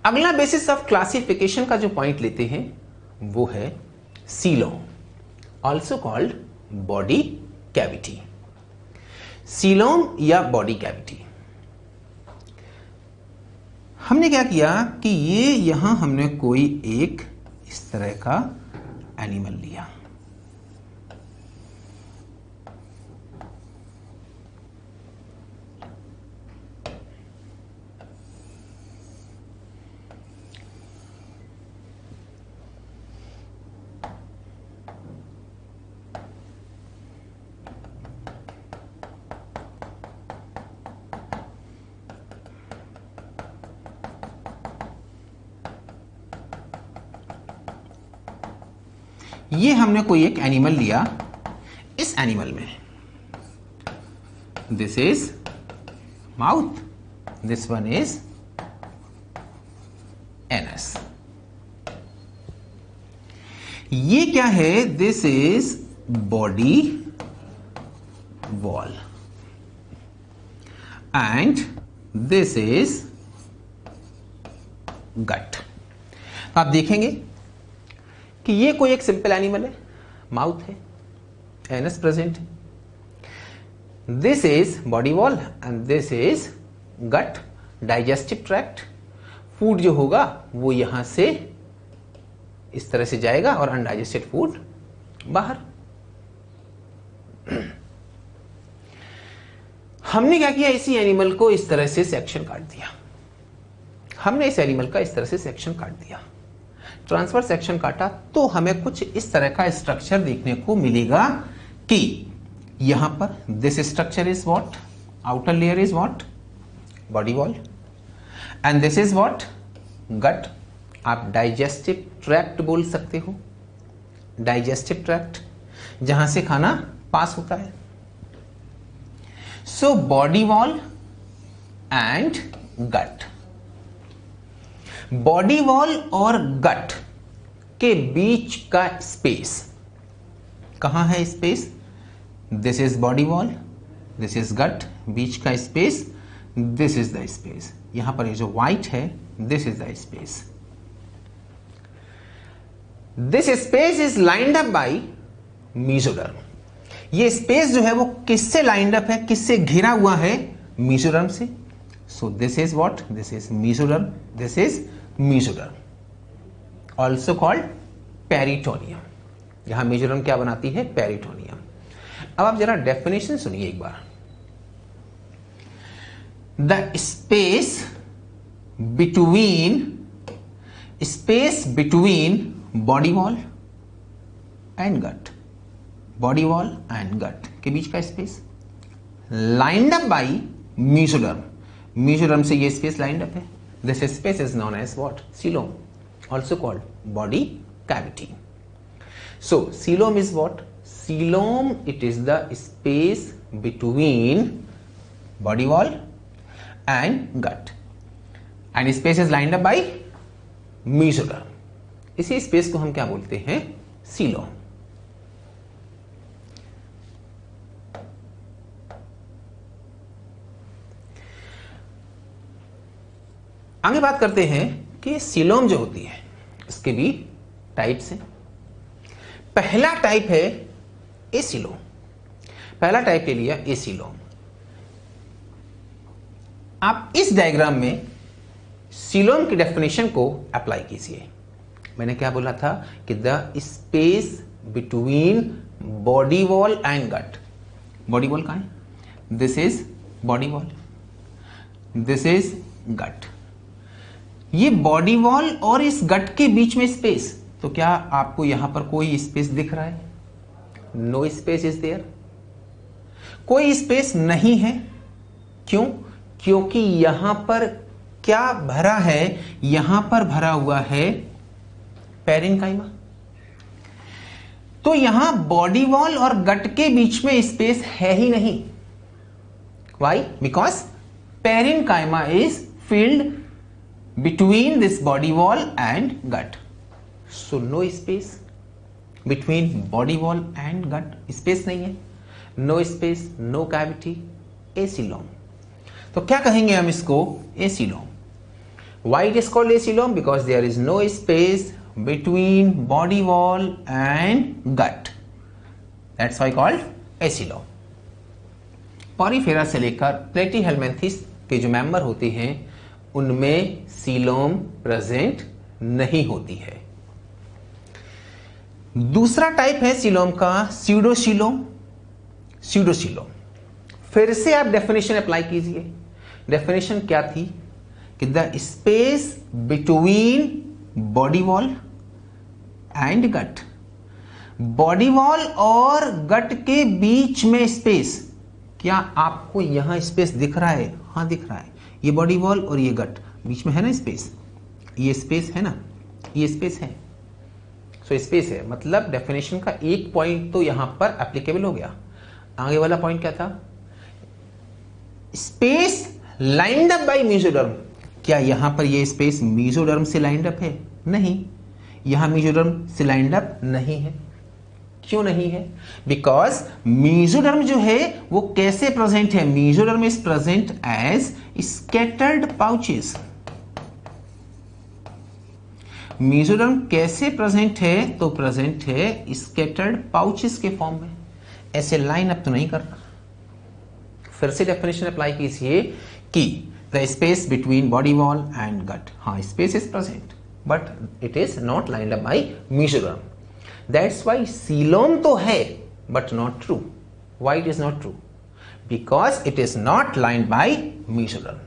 अगला basis of classification का जो पॉइंट लेते हैं वो है coelom, also called body cavity. Coelom या बॉडी कैविटी, हमने क्या किया कि ये यहां हमने कोई एक इस तरह का एनिमल लिया, ये हमने कोई एक एनिमल लिया। इस एनिमल में this is mouth, this one is anus. ये क्या है? This is body wall and this is गट। आप देखेंगे कि ये कोई एक सिंपल एनिमल है, माउथ है, एनस प्रेजेंट है, this is body wall and this is gut, digestive tract. Food जो होगा वो यहां से इस तरह से जाएगा और अनडाइजेस्टेड फूड बाहर। हमने क्या किया? इसी एनिमल को इस तरह से सेक्शन काट दिया। हमने इस एनिमल का इस तरह से सेक्शन काट दिया, ट्रांसफर सेक्शन काटा, तो हमें कुछ इस तरह का स्ट्रक्चर देखने को मिलेगा कि यहां पर this structure is what, outer layer is what, body wall, and this is what, gut. आप डाइजेस्टिव ट्रैक्ट बोल सकते हो, डाइजेस्टिव ट्रैक्ट, जहां से खाना पास होता है। So body wall and gut. Body wall और गट के बीच का स्पेस कहां है? Space, this is body wall, this is gut, बीच का space, this is the space. यहां पर ये जो व्हाइट है, this is the space. This space is lined up by mesoderm. ये स्पेस जो है वो किससे लाइंड अप है, किससे घिरा हुआ है? मेसोडर्म से। So this is what, this is mesoderm, this is mesoderm, also called peritoneum. यहां मेसोडर्म क्या बनाती है? पेरिटोनियम। अब आप जरा डेफिनेशन सुनिए एक बार। The space between body wall and gut, body wall and gut के बीच का space lined up by mesoderm. Mesoderm से ये स्पेस लाइंड अप है। This space is known as what? Coelom, also called body cavity. So coelom is what? Coelom, it is the space between body wall and gut, and space is lined up by mesoderm. इसी space को हम क्या बोलते हैं? Coelom. आगे बात करते हैं कि सीलोम जो होती है इसके भी टाइप्स हैं। पहला टाइप है एसीलोम। पहला टाइप ले लिया एसीलोम। आप इस डायग्राम में सीलोम की डेफिनेशन को अप्लाई कीजिए। मैंने क्या बोला था कि the space between body wall and gut. Body wall कहां है? This is body wall, this is gut. ये बॉडी वॉल और इस गट के बीच में स्पेस, तो क्या आपको यहां पर कोई स्पेस दिख रहा है? नो स्पेस इज देयर, कोई स्पेस नहीं है। क्यों? क्योंकि यहां पर क्या भरा है? यहां पर भरा हुआ है पेरेन्काइमा। तो यहां बॉडी वॉल और गट के बीच में स्पेस है ही नहीं। Why? Because parenchyma is filled between this body wall and gut, so no space between body wall and gut, space नहीं है, no space, no cavity, एसीलोम। तो क्या कहेंगे हम इसको? एसीलोम। Why it is called acoelom? Because there is no space between body wall and gut. That's why called acoelom. Porifera से लेकर Platyhelminthes के जो मेंबर होते हैं उनमें सीलोम प्रेजेंट नहीं होती है। दूसरा टाइप है सीलोम का स्यूडोसीलोम। स्यूडोसीलोम, फिर से आप डेफिनेशन अप्लाई कीजिए। डेफिनेशन क्या थी कि the space between body wall and gut, body wall और गट के बीच में स्पेस। क्या आपको यहां स्पेस दिख रहा है? हाँ दिख रहा है। ये बॉडी वॉल और ये गट बीच में है ना स्पेस, ये स्पेस है ना, ये स्पेस है। सो स्पेस है, मतलब डेफिनेशन का एक पॉइंट तो यहां पर एप्लीकेबल हो गया। आगे वाला पॉइंट क्या था? Space lined up by mesoderm. क्या यहां पर ये स्पेस मेसोडर्म से लाइंड अप है? नहीं, यहां मेसोडर्म से लाइंड अप नहीं है। क्यों नहीं है? बिकॉज मेसोडर्म जो है वो कैसे प्रेजेंट है? Mesoderm is present as scattered pouches. Mesoderm कैसे प्रेजेंट है? तो प्रेजेंट है स्कैटर्ड पाउचेस के फॉर्म में, ऐसे लाइन अप तो नहीं कर रहा। फिर से डेफिनेशन अप्लाई कीजिए कि the space between body wall and gut, हाँ space is present but it is not lined up by mesoderm. That's why coelom तो है but not true. Why it is not true? Because it is not lined by mesoderm.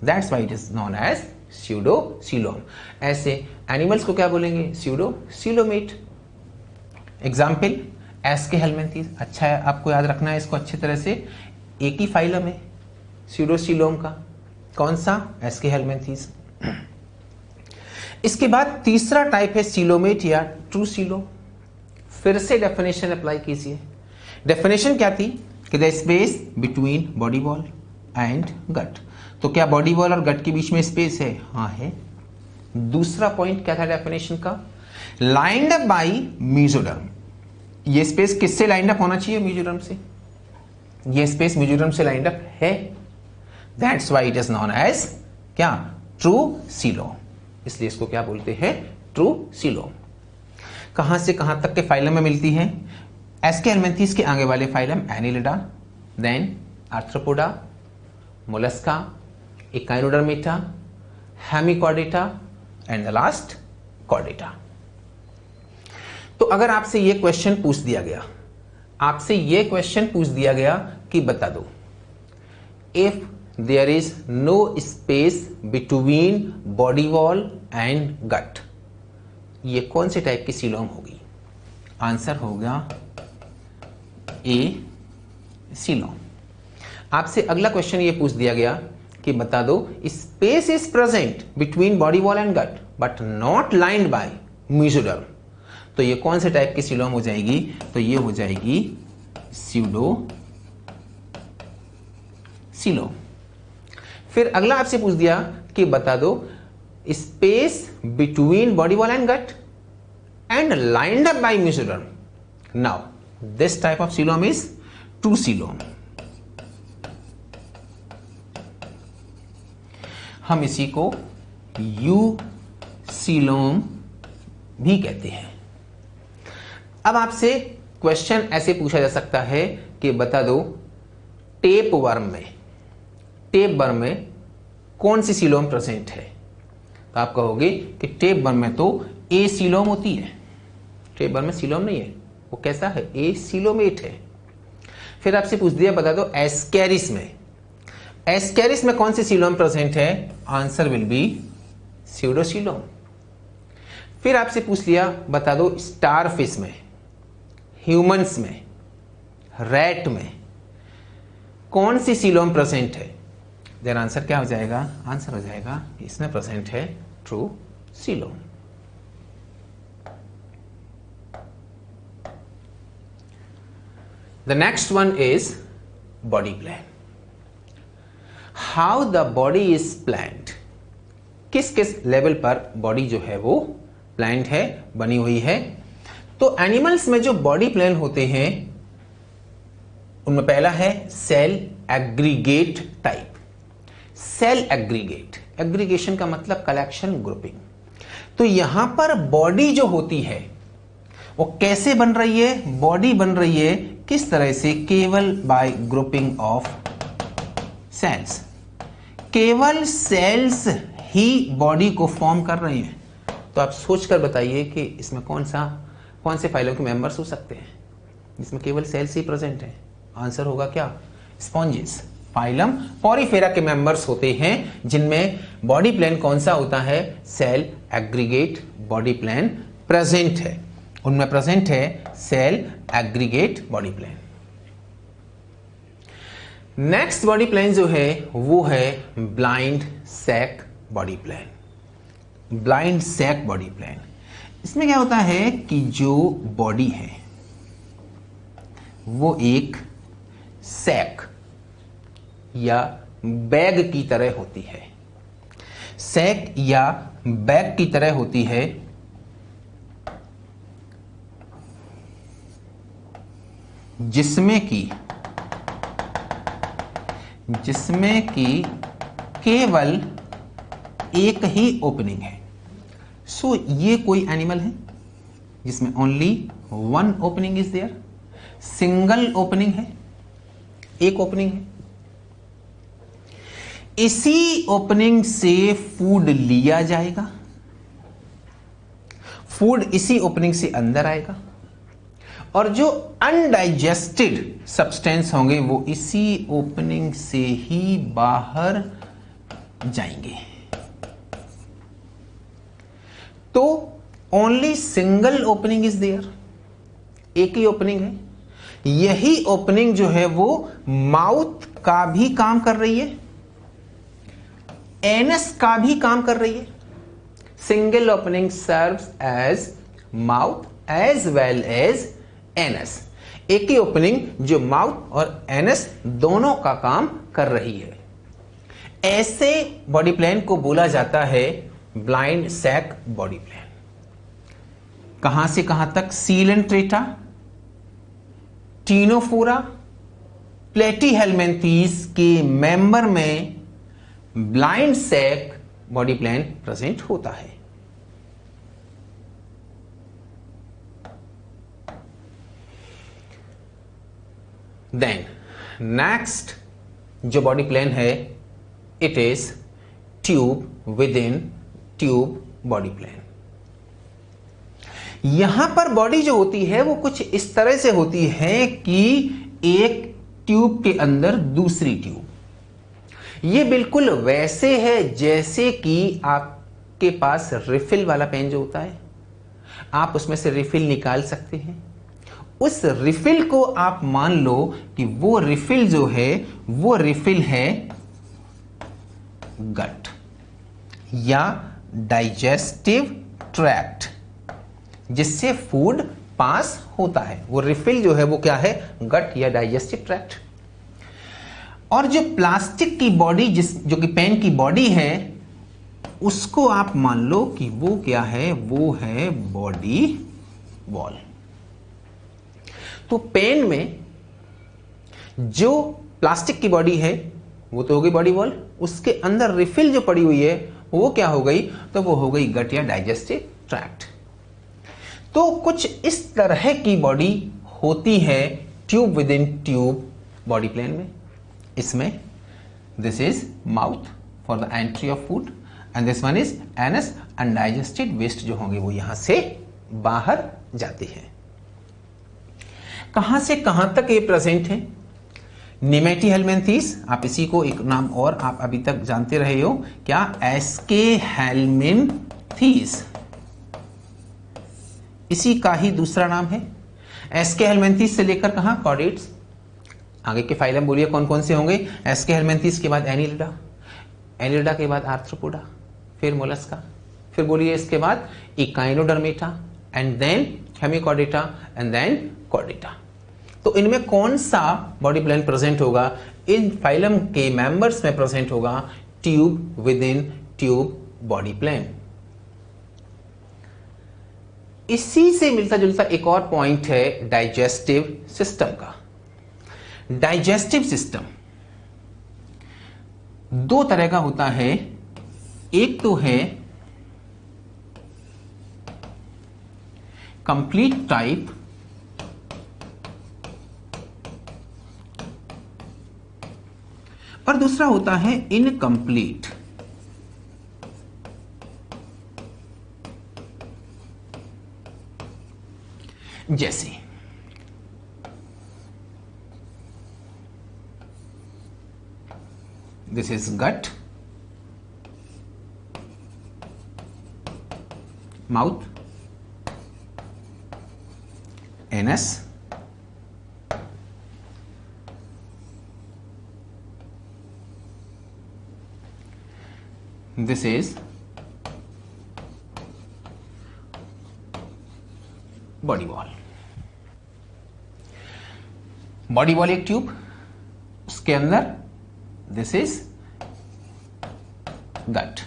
That's why it is known as pseudocoelom. ऐसे animals को क्या बोलेंगे? pseudocoelomate. Example एस्केहेलमिन्थेस। अच्छा है, आपको याद रखना है इसको अच्छी तरह से। एक ही फाइलम है pseudocoelom का, कौन सा? एस्केहेलमिन्थेस। इसके बाद तीसरा टाइप है सीलोमेट या ट्रू सीलोम। फिर से डेफिनेशन अप्लाई कीजिए। डेफिनेशन क्या थी कि the space between body wall and gut. तो क्या बॉडी वॉल और गट के बीच में स्पेस है? हाँ है। दूसरा पॉइंट क्या था डेफिनेशन का? Lined up by mesoderm. ये स्पेस किससे लाइंड अप होना चाहिए? मेसोडर्म से। ये स्पेस मेसोडर्म से लाइंड अप है। That's why it is known as क्या? True coelom. इसलिए इसको क्या बोलते हैं? True coelom. कहां से कहां तक के फाइलम में मिलती है? एस्केहेलमिन्थेस के आगे वाले phylum Annelida, then Arthropoda, Mollusca, Echinodermata, Hemichordata and the last Chordata. तो अगर आपसे यह क्वेश्चन पूछ दिया गया, आपसे यह क्वेश्चन पूछ दिया गया कि बता दो if there is no space between body wall and gut, ये कौन से टाइप की सीलोम होगी? आंसर होगा ए सीलोम। आपसे अगला क्वेश्चन ये पूछ दिया गया कि बता दो space is present between body wall and gut but not lined by mesoderm, तो ये कौन से टाइप की सीलोम हो जाएगी? तो ये हो जाएगी स्यूडो सीलोम। फिर अगला आपसे पूछ दिया कि बता दो space between body wall and gut and lined up by mesoderm. Now this type of coelom is true coelom. हम इसी को यू सीलोम भी कहते हैं। अब आपसे क्वेश्चन ऐसे पूछा जा सकता है कि बता दो टेप वर्म में कौन सी सीलोम प्रेजेंट है? तो आप कहोगे कि टेप वर्म में तो ए सीलोम होती है। टेप वर्म में सीलोम नहीं है, वो कैसा है? ए सीलोमेट है। फिर आपसे पूछ दिया बता दो एस्केरिस में कौन सी सीलोम प्रेजेंट है? Answer will be pseudocoelom. फिर आपसे पूछ लिया बता दो स्टारफिश में, ह्यूमंस में, रैट में कौन सी सीलोम प्रेजेंट है? देन आंसर क्या हो जाएगा? आंसर हो जाएगा इसमें प्रेजेंट है true coelom. The next one is body plan. How the body is planned, किस किस लेवल पर बॉडी जो है वो प्लान्ड है, बनी हुई है। तो एनिमल्स में जो बॉडी प्लान होते हैं उनमें पहला है cell aggregate type. Cell aggregate aggregation का मतलब कलेक्शन, ग्रुपिंग। तो यहां पर बॉडी जो होती है वो कैसे बन रही है? बॉडी बन रही है किस तरह से? केवल बाय ग्रुपिंग ऑफ सेल्स। केवल सेल्स ही बॉडी को फॉर्म कर रहे हैं। तो आप सोचकर बताइए कि इसमें कौन से फाइलों के मेंबर्स हो सकते हैं जिसमें केवल सेल्स ही प्रेजेंट है? आंसर होगा क्या? स्पॉन्जेस। फाइलम पॉरीफेरा के मेंबर्स होते हैं जिनमें बॉडी प्लान कौन सा होता है? Cell aggregate body plan present है। उनमें प्रेजेंट है cell aggregate body plan. Next body plan जो है वो है blind sac body plan. Blind sac body plan, इसमें क्या होता है कि जो बॉडी है वो एक सैक या बैग की तरह होती है। सैक या बैग की तरह होती है, जिसमें कि केवल एक ही ओपनिंग है। सो ये कोई एनिमल है जिसमें only one opening is there. Single opening है, एक ओपनिंग है। इसी ओपनिंग से फूड लिया जाएगा, फूड इसी ओपनिंग से अंदर आएगा और जो अनडाइजेस्टेड सब्सटेंस होंगे वो इसी ओपनिंग से ही बाहर जाएंगे। तो only single opening is there, एक ही ओपनिंग है। यही ओपनिंग जो है वो माउथ का भी काम कर रही है, एनस का भी काम कर रही है। Single opening serves as mouth as well as anus. एक ही ओपनिंग जो माउथ और एनस दोनों का काम कर रही है। ऐसे बॉडी प्लान को बोला जाता है ब्लाइंड सैक बॉडी प्लान। कहां से कहां तक? सीलेंट्रेटा, टीनोफोरा, प्लेटीहेलमिन्थीस के मेंबर में blind sac body plan present होता है। देन नेक्स्ट जो बॉडी प्लान है it is tube within tube body plan. यहां पर बॉडी जो होती है वो कुछ इस तरह से होती है कि एक ट्यूब के अंदर दूसरी ट्यूब। ये बिल्कुल वैसे है जैसे कि आपके पास रिफिल वाला पेन जो होता है, आप उसमें से रिफिल निकाल सकते हैं। उस रिफिल को आप मान लो कि वो रिफिल जो है वो रिफिल है गट या डाइजेस्टिव ट्रैक्ट, जिससे फूड पास होता है। वो रिफिल जो है वो क्या है? गट या डाइजेस्टिव ट्रैक्ट। और जो प्लास्टिक की बॉडी जो कि पेन की बॉडी है उसको आप मान लो कि वो क्या है? वो है बॉडी वॉल। तो पेन में जो प्लास्टिक की बॉडी है वो तो हो गई बॉडी वॉल, उसके अंदर रिफिल जो पड़ी हुई है वो क्या हो गई? तो वो हो गई गट या डाइजेस्टिव ट्रैक्ट। तो कुछ इस तरह की बॉडी होती है tube within tube body plan में। इसमें this is mouth for the entry of food and this one is anus. Undigested waste जो होंगे वो यहां से बाहर जाते हैं। कहां से कहां तक ये प्रेजेंट है? निमेटीहेलमिन्थीस, आप इसी को एक नाम और आप अभी तक जानते रहे हो क्या? एस्केहेलमिन्थीस, इसी का ही दूसरा नाम है। एस्केहेलमिन्थीस से लेकर कहां? कॉर्डेट्स। आगे के फाइलम बोलिए कौन कौन से होंगे? एस्केहेलमिन्थीस के बाद एनिलिडा, एनिलिडा के बाद आर्थ्रोपोडा, फिर मोलस्का, फिर बोलिए इसके बाद Echinodermata and then Hemichordata and then Chordata. तो इनमें कौन सा बॉडी प्लान प्रेजेंट होगा? इन फाइलम के मेंबर्स में प्रेजेंट होगा tube within tube body plan. इसी से मिलता जुलता एक और पॉइंट है डाइजेस्टिव सिस्टम का। डाइजेस्टिव सिस्टम दो तरह का होता है, एक तो है कंप्लीट टाइप, और दूसरा होता है इनकम्प्लीट। जैसे this is gut, mouth, anus, this is body wall. Body wall एक ट्यूब, उसके अंदर दिस इज गट।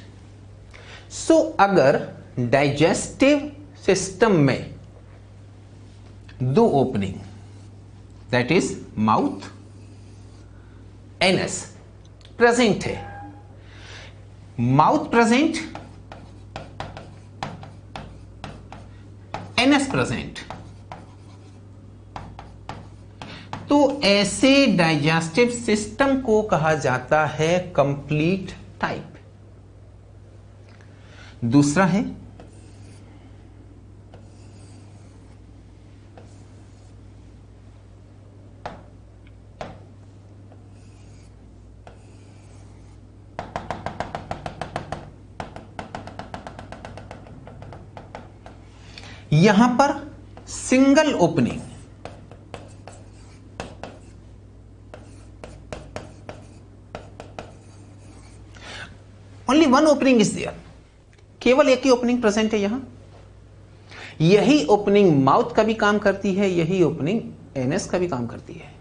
सो अगर डाइजेस्टिव सिस्टम में दो opening, that is mouth, anus present है, माउथ प्रेजेंट, एनस प्रेजेंट, तो ऐसे डाइजेस्टिव सिस्टम को कहा जाता है कंप्लीट टाइप। दूसरा है यहां पर single opening, only one opening is there, केवल एक ही ओपनिंग प्रेजेंट है यहां। यही ओपनिंग माउथ का भी काम करती है, यही ओपनिंग एनस का भी काम करती है।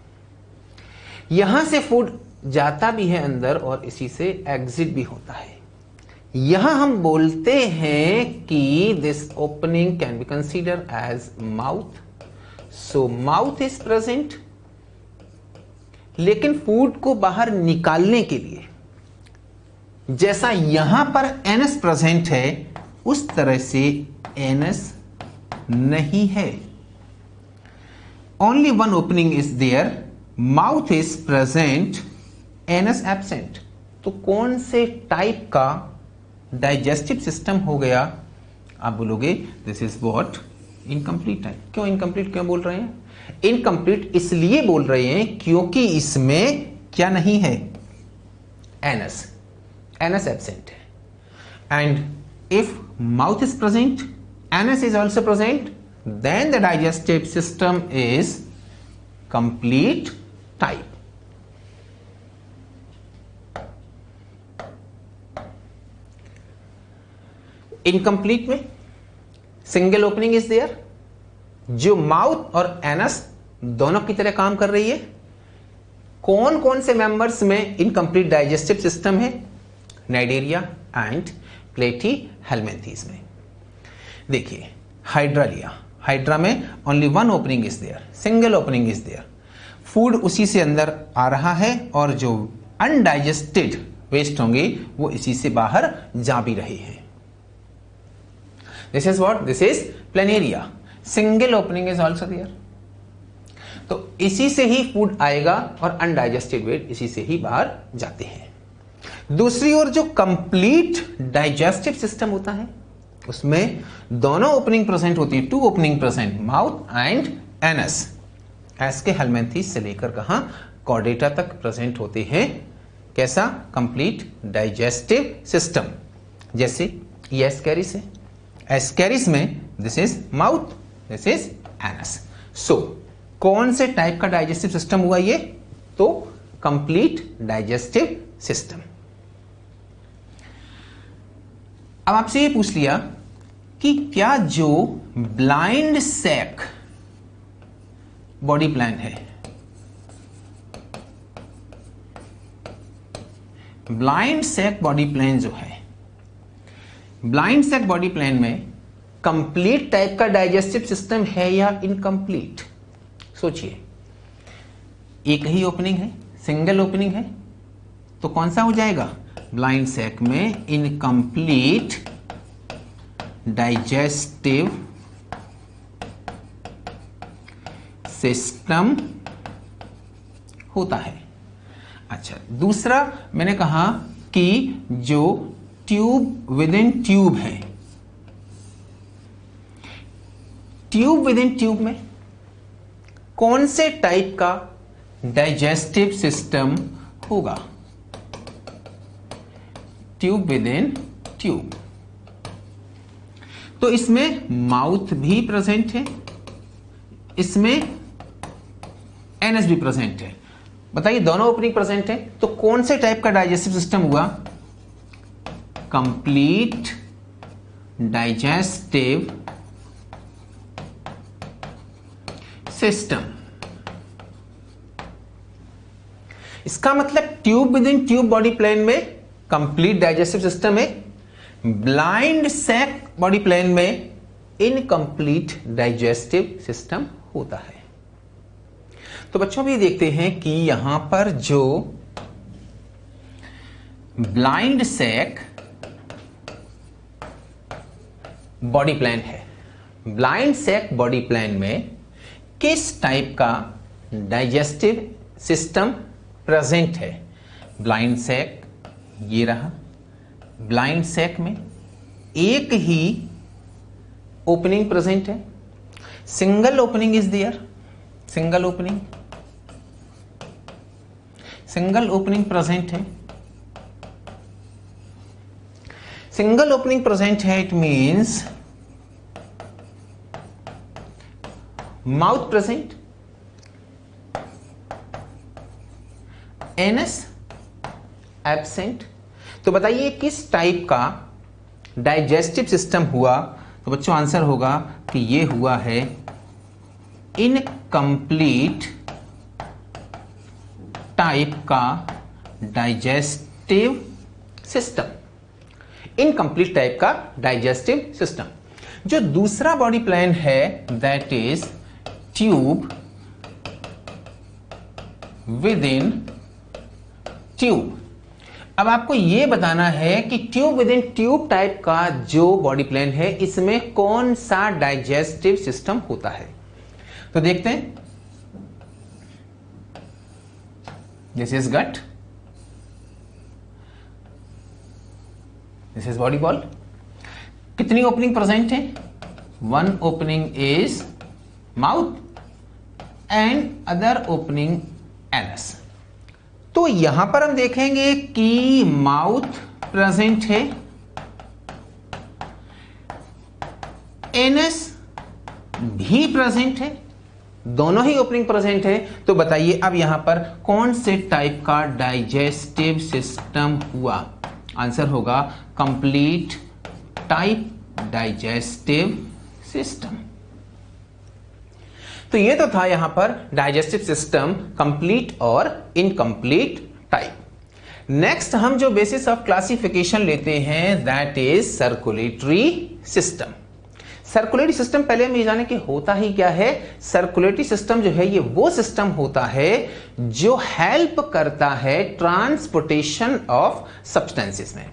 यहां से फूड जाता भी है अंदर और इसी से एग्जिट भी होता है। यहां हम बोलते हैं कि this opening can be consider as mouth, so mouth is present, लेकिन फूड को बाहर निकालने के लिए जैसा यहां पर एनस प्रेजेंट है उस तरह से एनस नहीं है। Only one opening is there, mouth is present, anus absent. तो कौन से टाइप का डाइजेस्टिव सिस्टम हो गया? आप बोलोगे this is what, incomplete type. क्यों इनकम्प्लीट क्यों बोल रहे हैं? इनकम्प्लीट इसलिए बोल रहे हैं क्योंकि इसमें क्या नहीं है, एनस, एनस एब्सेंट है। And if mouth is present, anus is also present, then the digestive system is complete type. Incomplete में सिंगल ओपनिंग इज देयर, जो माउथ और एनस दोनों की तरह काम कर रही है। कौन कौन से मेंबर्स में इनकम्प्लीट डाइजेस्टिव सिस्टम है? नाइडेरिया एंड प्लेटीहेल्मिन्थेस में। देखिए हाइड्रा लिया, हाइड्रा में only one opening is there, single opening is there, food उसी से अंदर आ रहा है और जो अनडाइजेस्टेड वेस्ट होंगे वो इसी से बाहर जा भी रहे हैं। This is what, this is Planaria, single opening is also there. तो इसी से ही फूड आएगा और अनडाइजेस्टेड वेस्ट इसी से ही बाहर जाते हैं। दूसरी ओर जो कंप्लीट डाइजेस्टिव सिस्टम होता है उसमें दोनों ओपनिंग प्रेजेंट होती है, two opening present, mouth and anus. Aschelminthes से लेकर कहां, कॉर्डेटा तक प्रेजेंट होते हैं। कैसा? Complete digestive system. जैसे ये एस्केरिस है, एस्केरिस में this is mouth, this is anus. So कौन से टाइप का डाइजेस्टिव सिस्टम हुआ ये? तो कंप्लीट डाइजेस्टिव सिस्टम। अब आपसे ये पूछ लिया कि क्या जो ब्लाइंड सैक बॉडी प्लान है, ब्लाइंड सैक बॉडी प्लान जो है, ब्लाइंड सैक बॉडी प्लान में कंप्लीट टाइप का डाइजेस्टिव सिस्टम है या इनकम्प्लीट? सोचिए, एक ही ओपनिंग है, सिंगल ओपनिंग है, तो कौन सा हो जाएगा? ब्लाइंड सैक में इनकम्प्लीट डाइजेस्टिव सिस्टम होता है। अच्छा, दूसरा मैंने कहा कि जो ट्यूब विद इन ट्यूब है, ट्यूब विद इन ट्यूब में कौन से टाइप का डाइजेस्टिव सिस्टम होगा? Tube within tube. तो इसमें माउथ भी प्रेजेंट है, इसमें एनस भी प्रेजेंट है। बताइए, दोनों ओपनिंग प्रेजेंट है, तो कौन से टाइप का डाइजेस्टिव सिस्टम हुआ? Complete digestive system. इसका मतलब tube within tube body plan में कंप्लीट डाइजेस्टिव सिस्टम है, ब्लाइंड सैक बॉडी प्लान में इनकम्प्लीट डाइजेस्टिव सिस्टम होता है। तो बच्चों भी देखते हैं कि यहां पर जो ब्लाइंड सैक बॉडी प्लान है, ब्लाइंड सैक बॉडी प्लान में किस टाइप का डाइजेस्टिव सिस्टम प्रेजेंट है? ब्लाइंड सैक ये रहा, ब्लाइंड सैक में एक ही ओपनिंग प्रेजेंट है, single opening is there, single opening present है, सिंगल ओपनिंग प्रेजेंट है। It means mouth present, anus absent. तो बताइए किस टाइप का डाइजेस्टिव सिस्टम हुआ? तो बच्चों आंसर होगा कि ये हुआ है इनकम्प्लीट टाइप का डाइजेस्टिव सिस्टम, इनकम्प्लीट टाइप का डाइजेस्टिव सिस्टम। जो दूसरा बॉडी प्लान है that is tube within tube. अब आपको यह बताना है कि tube within tube type का जो बॉडी प्लान है इसमें कौन सा डाइजेस्टिव सिस्टम होता है। तो देखते हैं, this is gut, this is body wall. कितनी ओपनिंग प्रेजेंट है? One opening is mouth and other opening anus. तो यहां पर हम देखेंगे कि माउथ प्रेजेंट है, एनस भी प्रेजेंट है, दोनों ही ओपनिंग प्रेजेंट है। तो बताइए अब यहां पर कौन से टाइप का डाइजेस्टिव सिस्टम हुआ? आंसर होगा कंप्लीट टाइप डाइजेस्टिव सिस्टम। तो ये तो था यहां पर डाइजेस्टिव सिस्टम कंप्लीट और इनकम्प्लीट टाइप। नेक्स्ट हम जो बेसिस ऑफ क्लासिफिकेशन लेते हैं that is circulatory system. Circulatory system पहले हम ये जाने कि होता ही क्या है। सर्कुलेटरी सिस्टम जो है ये वो सिस्टम होता है जो हेल्प करता है ट्रांसपोर्टेशन ऑफ सब्सटेंसेस में।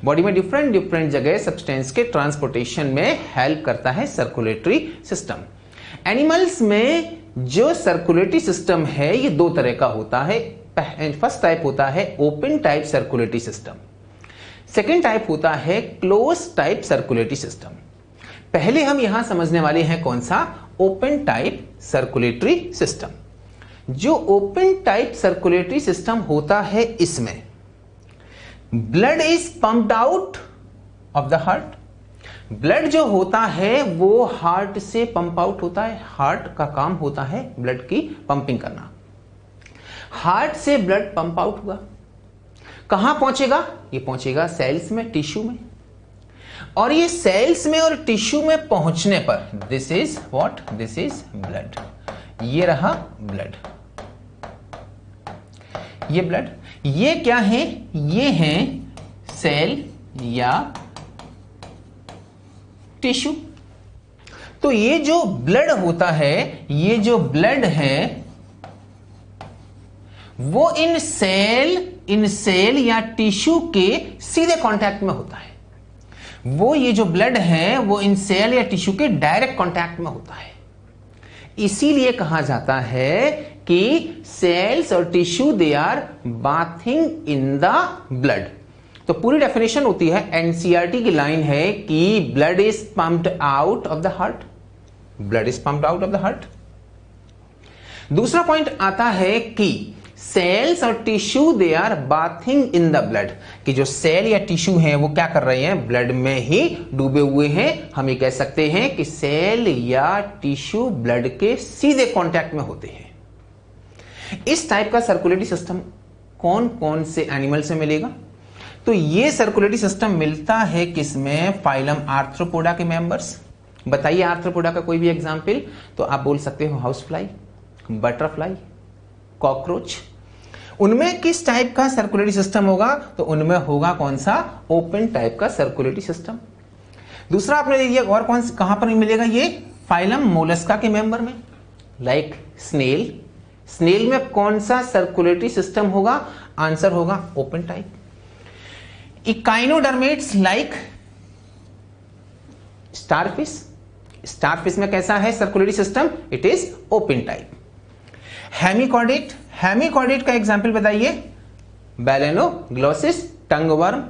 बॉडी में डिफरेंट डिफरेंट जगह सब्सटेंस के ट्रांसपोर्टेशन में हेल्प करता है सर्कुलेटरी सिस्टम। एनिमल्स में जो सर्कुलेटरी सिस्टम है ये दो तरह का होता है। फर्स्ट टाइप होता है open type circulatory system, second type होता है क्लोज टाइप सर्कुलेटरी सिस्टम। पहले हम यहां समझने वाले हैं कौन सा? Open type circulatory system. जो ओपन टाइप सर्कुलेटरी सिस्टम होता है इसमें blood is pumped out of the heart. Blood जो होता है वो हार्ट से पंप आउट होता है। हार्ट का काम होता है ब्लड की पंपिंग करना। हार्ट से ब्लड पंप आउट हुआ, कहां पहुंचेगा? ये पहुंचेगा सेल्स में, टिश्यू में। और ये सेल्स में और टिश्यू में पहुंचने पर this is what? This is blood. ये रहा ब्लड, ये ब्लड। ये क्या है? ये है सेल या टिश्यू। तो ये जो ब्लड होता है, ये जो ब्लड है वो इन सेल इन सेल या टिश्यू के सीधे कांटेक्ट में होता है। वो ये जो ब्लड है वो इन सेल या टिश्यू के डायरेक्ट कांटेक्ट में होता है। इसीलिए कहा जाता है कि सेल्स और tissue they are bathing in the blood. तो पूरी डेफिनेशन होती है, एनसीईआरटी की लाइन है कि blood is pumped out of the heart, blood is pumped out of the heart. दूसरा पॉइंट आता है कि सेल्स और tissue they are bathing in the blood, कि जो सेल या टिश्यू हैं वो क्या कर रहे हैं, ब्लड में ही डूबे हुए हैं। हम ये कह सकते हैं कि सेल या टिश्यू ब्लड के सीधे कांटेक्ट में होते हैं। इस टाइप का सर्कुलेटरी सिस्टम कौन कौन से एनिमल से मिलेगा? तो ये सर्कुलेटरी सिस्टम मिलता है किसमें, फाइलम आर्थ्रोपोडा के मेंबर्स। बताइए आर्थ्रोपोडा का कोई भी एग्जाम्पल। तो आप बोल सकते हो हाउस फ्लाई, बटरफ्लाई, कॉकरोच। उनमें किस टाइप का सर्कुलेटरी सिस्टम होगा? तो उनमें होगा कौन सा, ओपन टाइप का सर्कुलेटरी सिस्टम। दूसरा आपने देखिए और कौन कहां पर मिलेगा, ये फाइलम मोलस्का के मेंबर में, लाइक स्नेल। स्नेल में कौन सा सर्कुलेटरी सिस्टम होगा? आंसर होगा open type. Echinoderms like starfish. Starfish में कैसा है circulatory system? It is open type. Hemichordate, hemichordate का एग्जांपल बताइए। बैलेनोग्लोसिस टंगवर्म,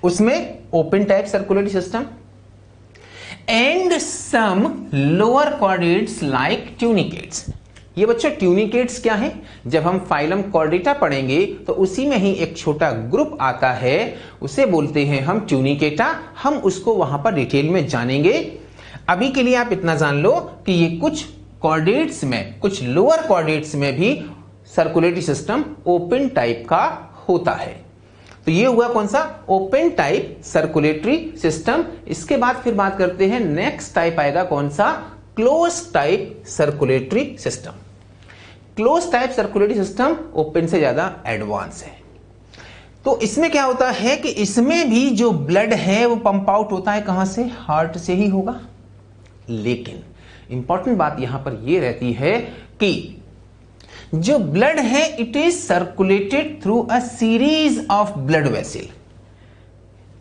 उसमें open type circulatory system. And some lower chordates like tunicates. ये बच्चों ट्यूनिकेट्स क्या है? जब हम फाइलम कॉर्डेटा पढ़ेंगे तो उसी में ही एक छोटा ग्रुप आता है, उसे बोलते हैं हम ट्यूनिकेटा। हम उसको वहां पर डिटेल में जानेंगे। अभी के लिए आप इतना जान लो कि ये कुछ कॉर्डेट्स में, कुछ लोअर कॉर्डेट्स में भी सर्कुलेटरी सिस्टम ओपन टाइप का होता है। तो ये हुआ कौन सा, ओपन टाइप सर्कुलेटरी सिस्टम। इसके बाद फिर बात करते हैं, नेक्स्ट टाइप आएगा कौन सा, close type circulatory system. Close type circulatory system open से ज्यादा एडवांस है। तो इसमें क्या होता है कि इसमें भी जो ब्लड है वो पंप आउट होता है कहां से, हार्ट से ही होगा। लेकिन इंपॉर्टेंट बात यहां पर यह रहती है कि जो ब्लड है it is circulated through a series of blood vessel,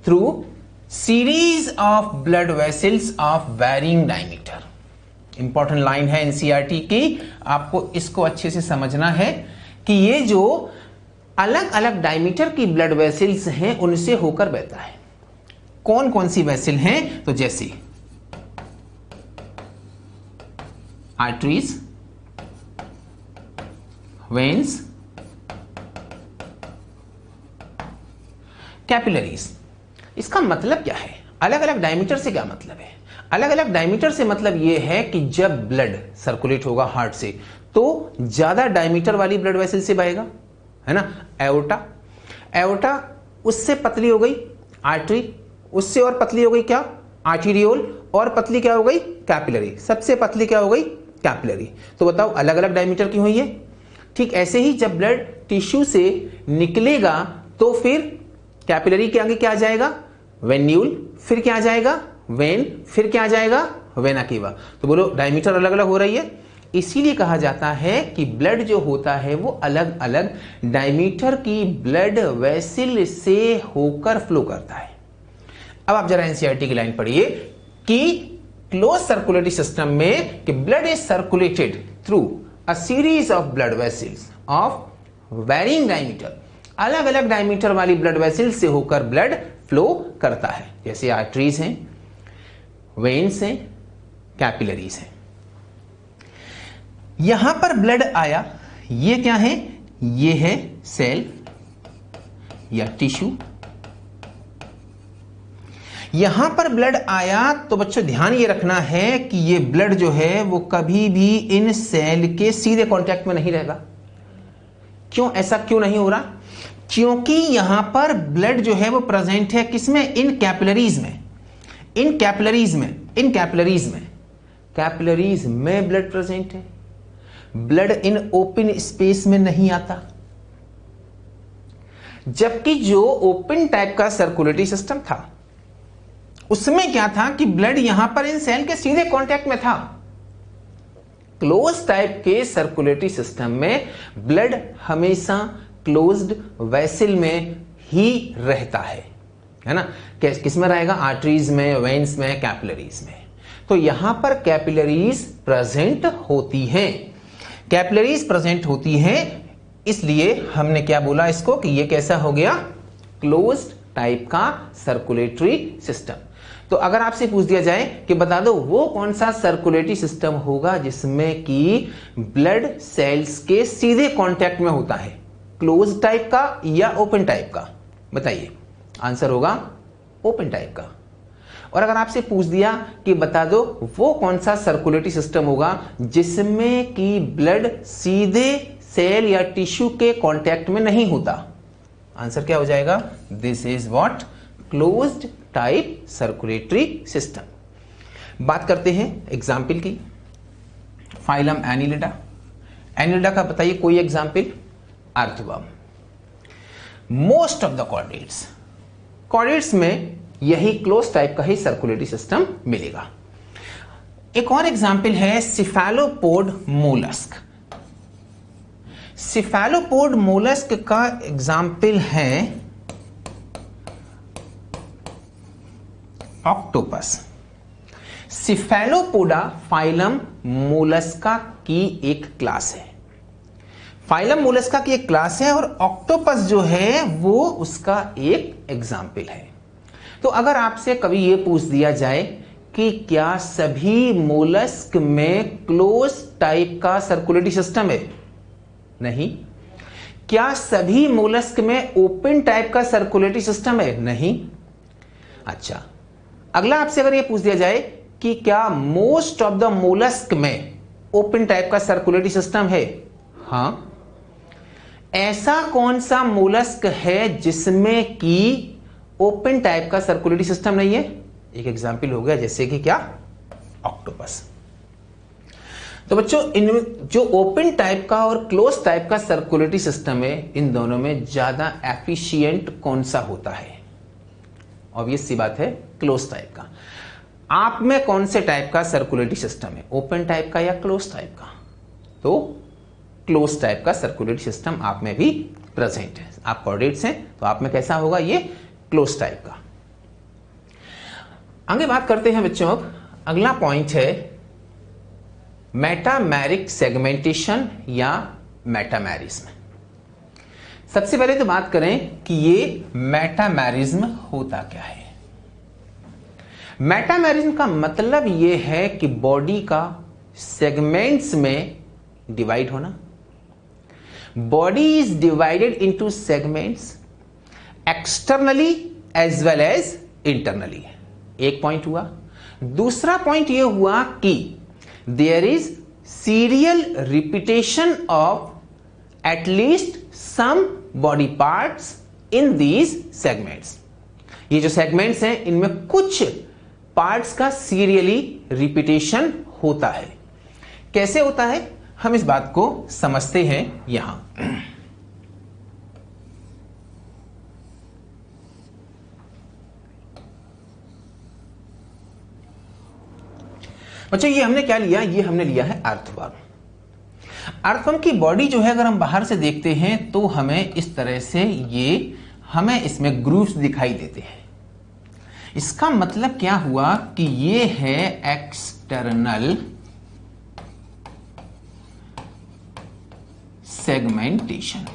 through series of blood vessels of varying diameter. Important line है एनसीईआरटी की, आपको इसको अच्छे से समझना है कि ये जो अलग अलग डायमीटर की ब्लड वेसल्स हैं उनसे होकर बहता है। कौन कौन सी वेसल हैं? तो जैसे आर्टरीज, वेन्स, कैपिलरीज। इसका मतलब क्या है, अलग अलग डायमीटर से क्या मतलब है? अलग अलग डायमीटर से मतलब यह है कि जब ब्लड सर्कुलेट होगा हार्ट से तो ज्यादा डायमीटर वाली ब्लड वेसल से बहेगा, है ना। एओर्टा, एओर्टा उससे पतली हो गई आर्टरी, उससे और पतली हो गई क्या, आर्टीरियोल, और पतली क्या हो गई, कैपिलरी। सबसे पतली क्या हो गई, कैपिलरी। तो बताओ अलग अलग डायमीटर की हुई है। ठीक ऐसे ही जब ब्लड टिश्यू से निकलेगा तो फिर कैपिलरी के आगे क्या आ जाएगा, वेन्यूल, फिर क्या आ जाएगा, वेन, फिर क्या आ जाएगा, वेना केवा। तो बोलो डायमीटर अलग अलग हो रही है। इसीलिए कहा जाता है कि ब्लड जो होता है वो अलग अलग डायमीटर की ब्लड वेसल से होकर फ्लो करता है। अब आप जरा एनसीईआरटी की लाइन पढ़िए कि क्लोज सर्कुलेटरी सिस्टम में कि blood is circulated through a series of blood vessels of varying diameter. अलग अलग डायमीटर वाली ब्लड वेसल्स से होकर ब्लड फ्लो करता है। जैसे आर्टरीज हैं, वेन्स हैं, कैपिलरीज हैं। यहां पर ब्लड आया, ये क्या है, ये है सेल या टिश्यू। यहां पर ब्लड आया तो बच्चों ध्यान ये रखना है कि ये ब्लड जो है वो कभी भी इन सेल के सीधे कांटेक्ट में नहीं रहेगा। क्यों, ऐसा क्यों नहीं हो रहा? क्योंकि यहां पर ब्लड जो है वो प्रेजेंट है किसमें, इन कैपिलरीज में। इन कैपिलरीज में, इन कैपिलरीज में, कैपिलरीज में ब्लड प्रेजेंट है। ब्लड इन ओपन स्पेस में नहीं आता। जबकि जो ओपन टाइप का सर्कुलेटरी सिस्टम था उसमें क्या था कि ब्लड यहां पर इन सेल के सीधे कांटेक्ट में था। क्लोज टाइप के सर्कुलेटरी सिस्टम में ब्लड हमेशा क्लोज्ड वेसल में ही रहता है ना। किस में रहेगा? आर्टरीज में, वेन्स में, कैपिलरीज में। तो यहां पर कैपिलरीज प्रेजेंट होती हैं, कैपिलरीज प्रेजेंट होती हैं, इसलिए हमने क्या बोला इसको कि ये कैसा हो गया? क्लोज्ड टाइप का सर्कुलेटरी सिस्टम। तो अगर आपसे पूछ दिया जाए कि बता दो वो कौन सा सर्कुलेटरी सिस्टम होगा जिसमें कि ब्लड सेल्स के सीधे कांटेक्ट में होता है, क्लोज्ड टाइप का या ओपन टाइप का? बताइए। आंसर होगा ओपन टाइप का। और अगर आपसे पूछ दिया कि बता दो वो कौन सा सर्कुलेटरी सिस्टम होगा जिसमें कि ब्लड सीधे सेल या टिश्यू के कांटेक्ट में नहीं होता, आंसर क्या हो जाएगा? This is what? Closed type circulatory system. बात करते हैं एग्जाम्पल की। Phylum Annelida. एनिलिडा का बताइए कोई example? Earthworm. Most of the chordates में यही क्लोज टाइप का ही सर्कुलेटरी सिस्टम मिलेगा। एक और एग्जाम्पल है सिफेलोपोड मोलस्क। सिफेलोपोड मोलस्क का एग्जाम्पल है ऑक्टोपस। सिफेलोपोडा फाइलम मोलस्का की एक क्लास है, फाइलम मोलस्का की एक क्लास है, और ऑक्टोपस जो है वो उसका एक एग्जाम्पल है। तो अगर आपसे कभी ये पूछ दिया जाए कि क्या सभी मोलस्क में क्लोज टाइप का सर्कुलेटरी सिस्टम है? नहीं। क्या सभी मोलस्क में ओपन टाइप का सर्कुलेटरी सिस्टम है? नहीं। अच्छा, अगला आपसे अगर यह पूछ दिया जाए कि क्या मोस्ट ऑफ द मोलस्क में ओपन टाइप का सर्कुलेटरी सिस्टम है? हां। ऐसा कौन सा मोलस्क है जिसमें कि ओपन टाइप का सर्कुलेटरी सिस्टम नहीं है? एक एग्जाम्पल हो गया, जैसे कि क्या? ऑक्टोपस। तो बच्चों, इनमें जो ओपन टाइप का और क्लोज टाइप का सर्कुलेटरी सिस्टम है, इन दोनों में ज्यादा एफिशिएंट कौन सा होता है? ऑब्वियस सी बात है, क्लोज टाइप का। आप में कौन से टाइप का सर्कुलेटरी सिस्टम है, ओपन टाइप का या क्लोज टाइप का? तो क्लोज टाइप का सर्कुलेटरी सिस्टम आप में भी प्रेजेंट है। आप कॉर्डेट्स हैं तो आप में कैसा होगा? ये क्लोज टाइप का। आगे बात करते हैं बच्चों। अगला पॉइंट है मेटामेरिक सेगमेंटेशन या मेटामेरिज्म। सबसे पहले तो बात करें कि ये मेटामेरिज्म होता क्या है। मेटामेरिज्म का मतलब ये है कि बॉडी का सेगमेंट्स में डिवाइड होना। Body is divided into segments externally as well as internally. एक पॉइंट हुआ। दूसरा पॉइंट यह हुआ कि there is serial repetition of at least some body parts in these segments. ये जो सेगमेंट्स हैं इनमें कुछ पार्ट्स का सीरियली रिपीटेशन होता है। कैसे होता है हम इस बात को समझते हैं यहां। बच्चों, ये हमने क्या लिया? ये हमने लिया है अर्थवर्म। अर्थवर्म की बॉडी जो है अगर हम बाहर से देखते हैं तो हमें इस तरह से हमें इसमें ग्रूव्स दिखाई देते हैं। इसका मतलब क्या हुआ कि ये है एक्सटर्नल सेगमेंटेशन।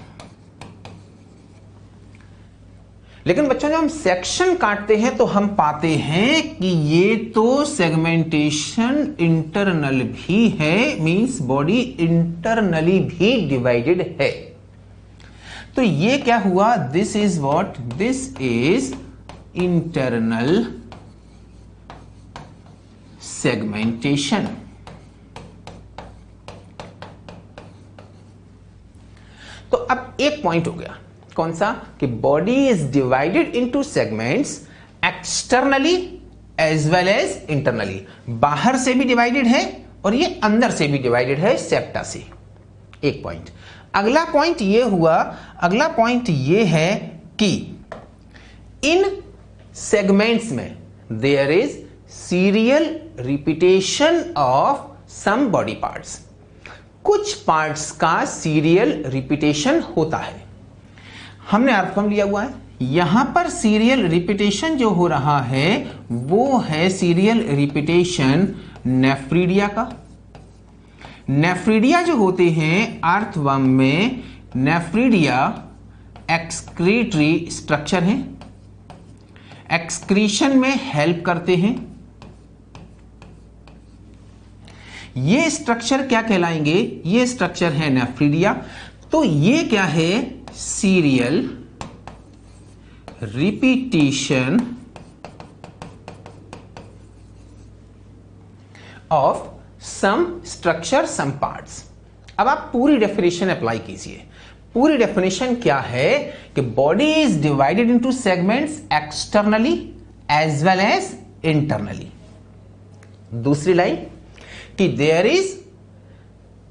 लेकिन बच्चों जब हम सेक्शन काटते हैं तो हम पाते हैं कि ये तो सेगमेंटेशन इंटरनल भी है, मींस बॉडी इंटरनली भी डिवाइडेड है। तो ये क्या हुआ? This is what? This is internal segmentation. तो अब एक पॉइंट हो गया, कौन सा? कि body is divided into segments externally as well as internally. बाहर से भी डिवाइडेड है और ये अंदर से भी डिवाइडेड है, सेप्टा से। एक पॉइंट। अगला पॉइंट ये हुआ, अगला पॉइंट ये है कि इन सेगमेंट्स में there is serial repetition of some body parts. कुछ पार्ट्स का सीरियल रिपीटेशन होता है। हमने अर्थ फॉर्म लिया हुआ है, यहां पर सीरियल रिपीटेशन जो हो रहा है वो है सीरियल रिपीटेशन नेफ्रीडिया का। नेफ्रीडिया जो होते हैं अर्थवर्म में, नेफ्रीडिया एक्सक्रीटरी स्ट्रक्चर है, एक्सक्रीशन में हेल्प करते हैं। ये स्ट्रक्चर क्या कहलाएंगे? ये स्ट्रक्चर है नेफ्रीडिया। तो ये क्या है? Serial repetition of some structure some parts. अब आप पूरी डेफिनेशन अप्लाई कीजिए। पूरी डेफिनेशन क्या है कि body is divided into segments externally as well as internally. दूसरी लाइन कि there is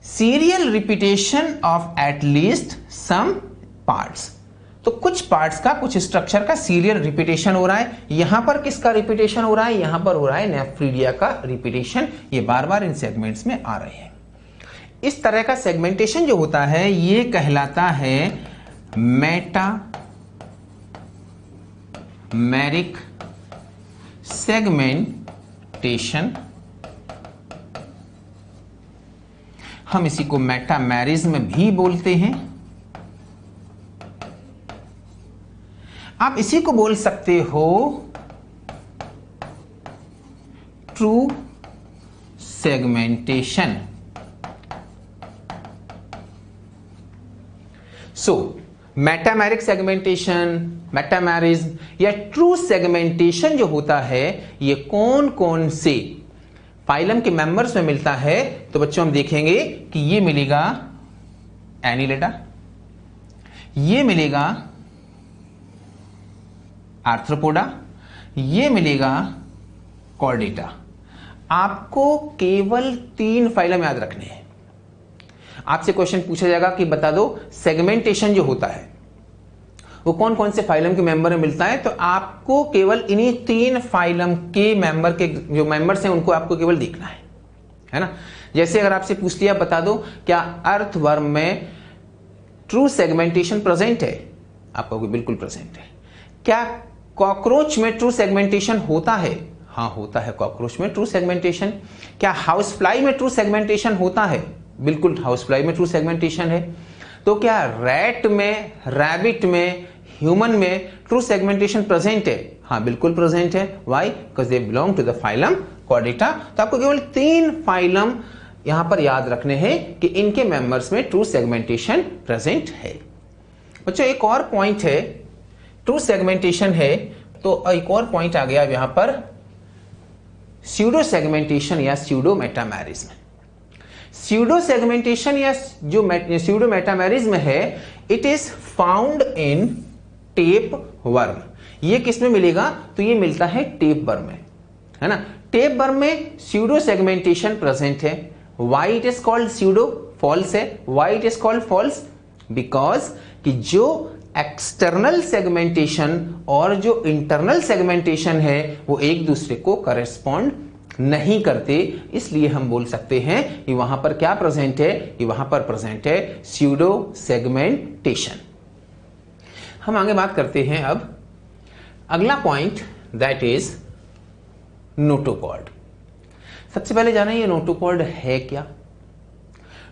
serial repetition of at least some parts. तो कुछ पार्ट्स का, कुछ स्ट्रक्चर का सीरियल रिपीटेशन हो रहा है। यहां पर किसका रिपीटेशन हो रहा है? यहां पर हो रहा है नेफ्रीडिया का रिपीटेशन। ये बार बार इन सेगमेंट्स में आ रहे हैं। इस तरह का सेगमेंटेशन जो होता है ये कहलाता है मेटामेरिक सेगमेंटेशन। हम इसी को मेटामेरिज्म भी बोलते हैं। आप इसी को बोल सकते हो ट्रू सेगमेंटेशन। सो मेटामेरिक सेगमेंटेशन, मेटामेरिज्म या ट्रू सेगमेंटेशन जो होता है ये कौन कौन से फाइलम के मेंबर्स में मिलता है? तो बच्चों हम देखेंगे कि ये मिलेगा एनिलिडा, ये मिलेगा आर्थ्रोपोडा, ये मिलेगा कॉर्डेटा। आपको केवल 3 फाइलम याद रखने हैं। आपसे क्वेश्चन पूछा जाएगा कि बता दो सेगमेंटेशन जो होता है वो कौन कौन से फाइलम के मेंबर में मिलता है, तो आपको केवल इन्हीं 3 फाइलम के मेंबर के जो मेंबर्स हैं उनको आपको केवल देखना है ना। जैसे अगर आपसे पूछ लिया बता दो क्या अर्थवर्म में ट्रू सेगमेंटेशन प्रेजेंट है, आप कहोगे बिल्कुल प्रेजेंट है। क्या कॉकरोच में ट्रू सेगमेंटेशन होता है? हाँ होता है कॉकरोच में ट्रू सेगमेंटेशन। क्या हाउस फ्लाई में ट्रू सेगमेंटेशन होता है? बिल्कुल हाउस फ्लाई में ट्रू सेगमेंटेशन है। तो क्या रैट में, रैबिट में, ह्यूमन में ट्रू सेगमेंटेशन प्रेजेंट है? हाँ बिल्कुल प्रेजेंट है। Why? Because they belong to the phylum Chordata. तो आपको केवल 3 फाइलम यहां पर याद रखने हैं कि इनके मेंबर्स में ट्रू सेगमेंटेशन प्रेजेंट है। बच्चों एक और पॉइंट है, ट्रू सेगमेंटेशन है तो एक और पॉइंट आ गया यहां पर स्यूडो सेगमेंटेशन या स्यूडो मेटामेरिज्म। स्यूडो सेगमेंटेशन या जो स्यूडो मेटामेरिज्म है it is found in tape worm. ये किस में मिलेगा? तो ये मिलता है टेप वर्म में, है ना। टेप वर्म में स्यूडो सेगमेंटेशन प्रेजेंट है। Why it is called pseudo? False है। Why it is called false? Because कि जो एक्सटर्नल सेगमेंटेशन और जो इंटरनल सेगमेंटेशन है वो एक दूसरे को करेस्पॉन्ड नहीं करते, इसलिए हम बोल सकते हैं कि वहां पर क्या प्रेजेंट है? कि वहां पर प्रेजेंट है स्यूडो सेगमेंटेशन। हम आगे बात करते हैं अब अगला पॉइंट, दैट इज नोटोकॉर्ड। सबसे पहले जाना ये नोटोकॉर्ड है क्या?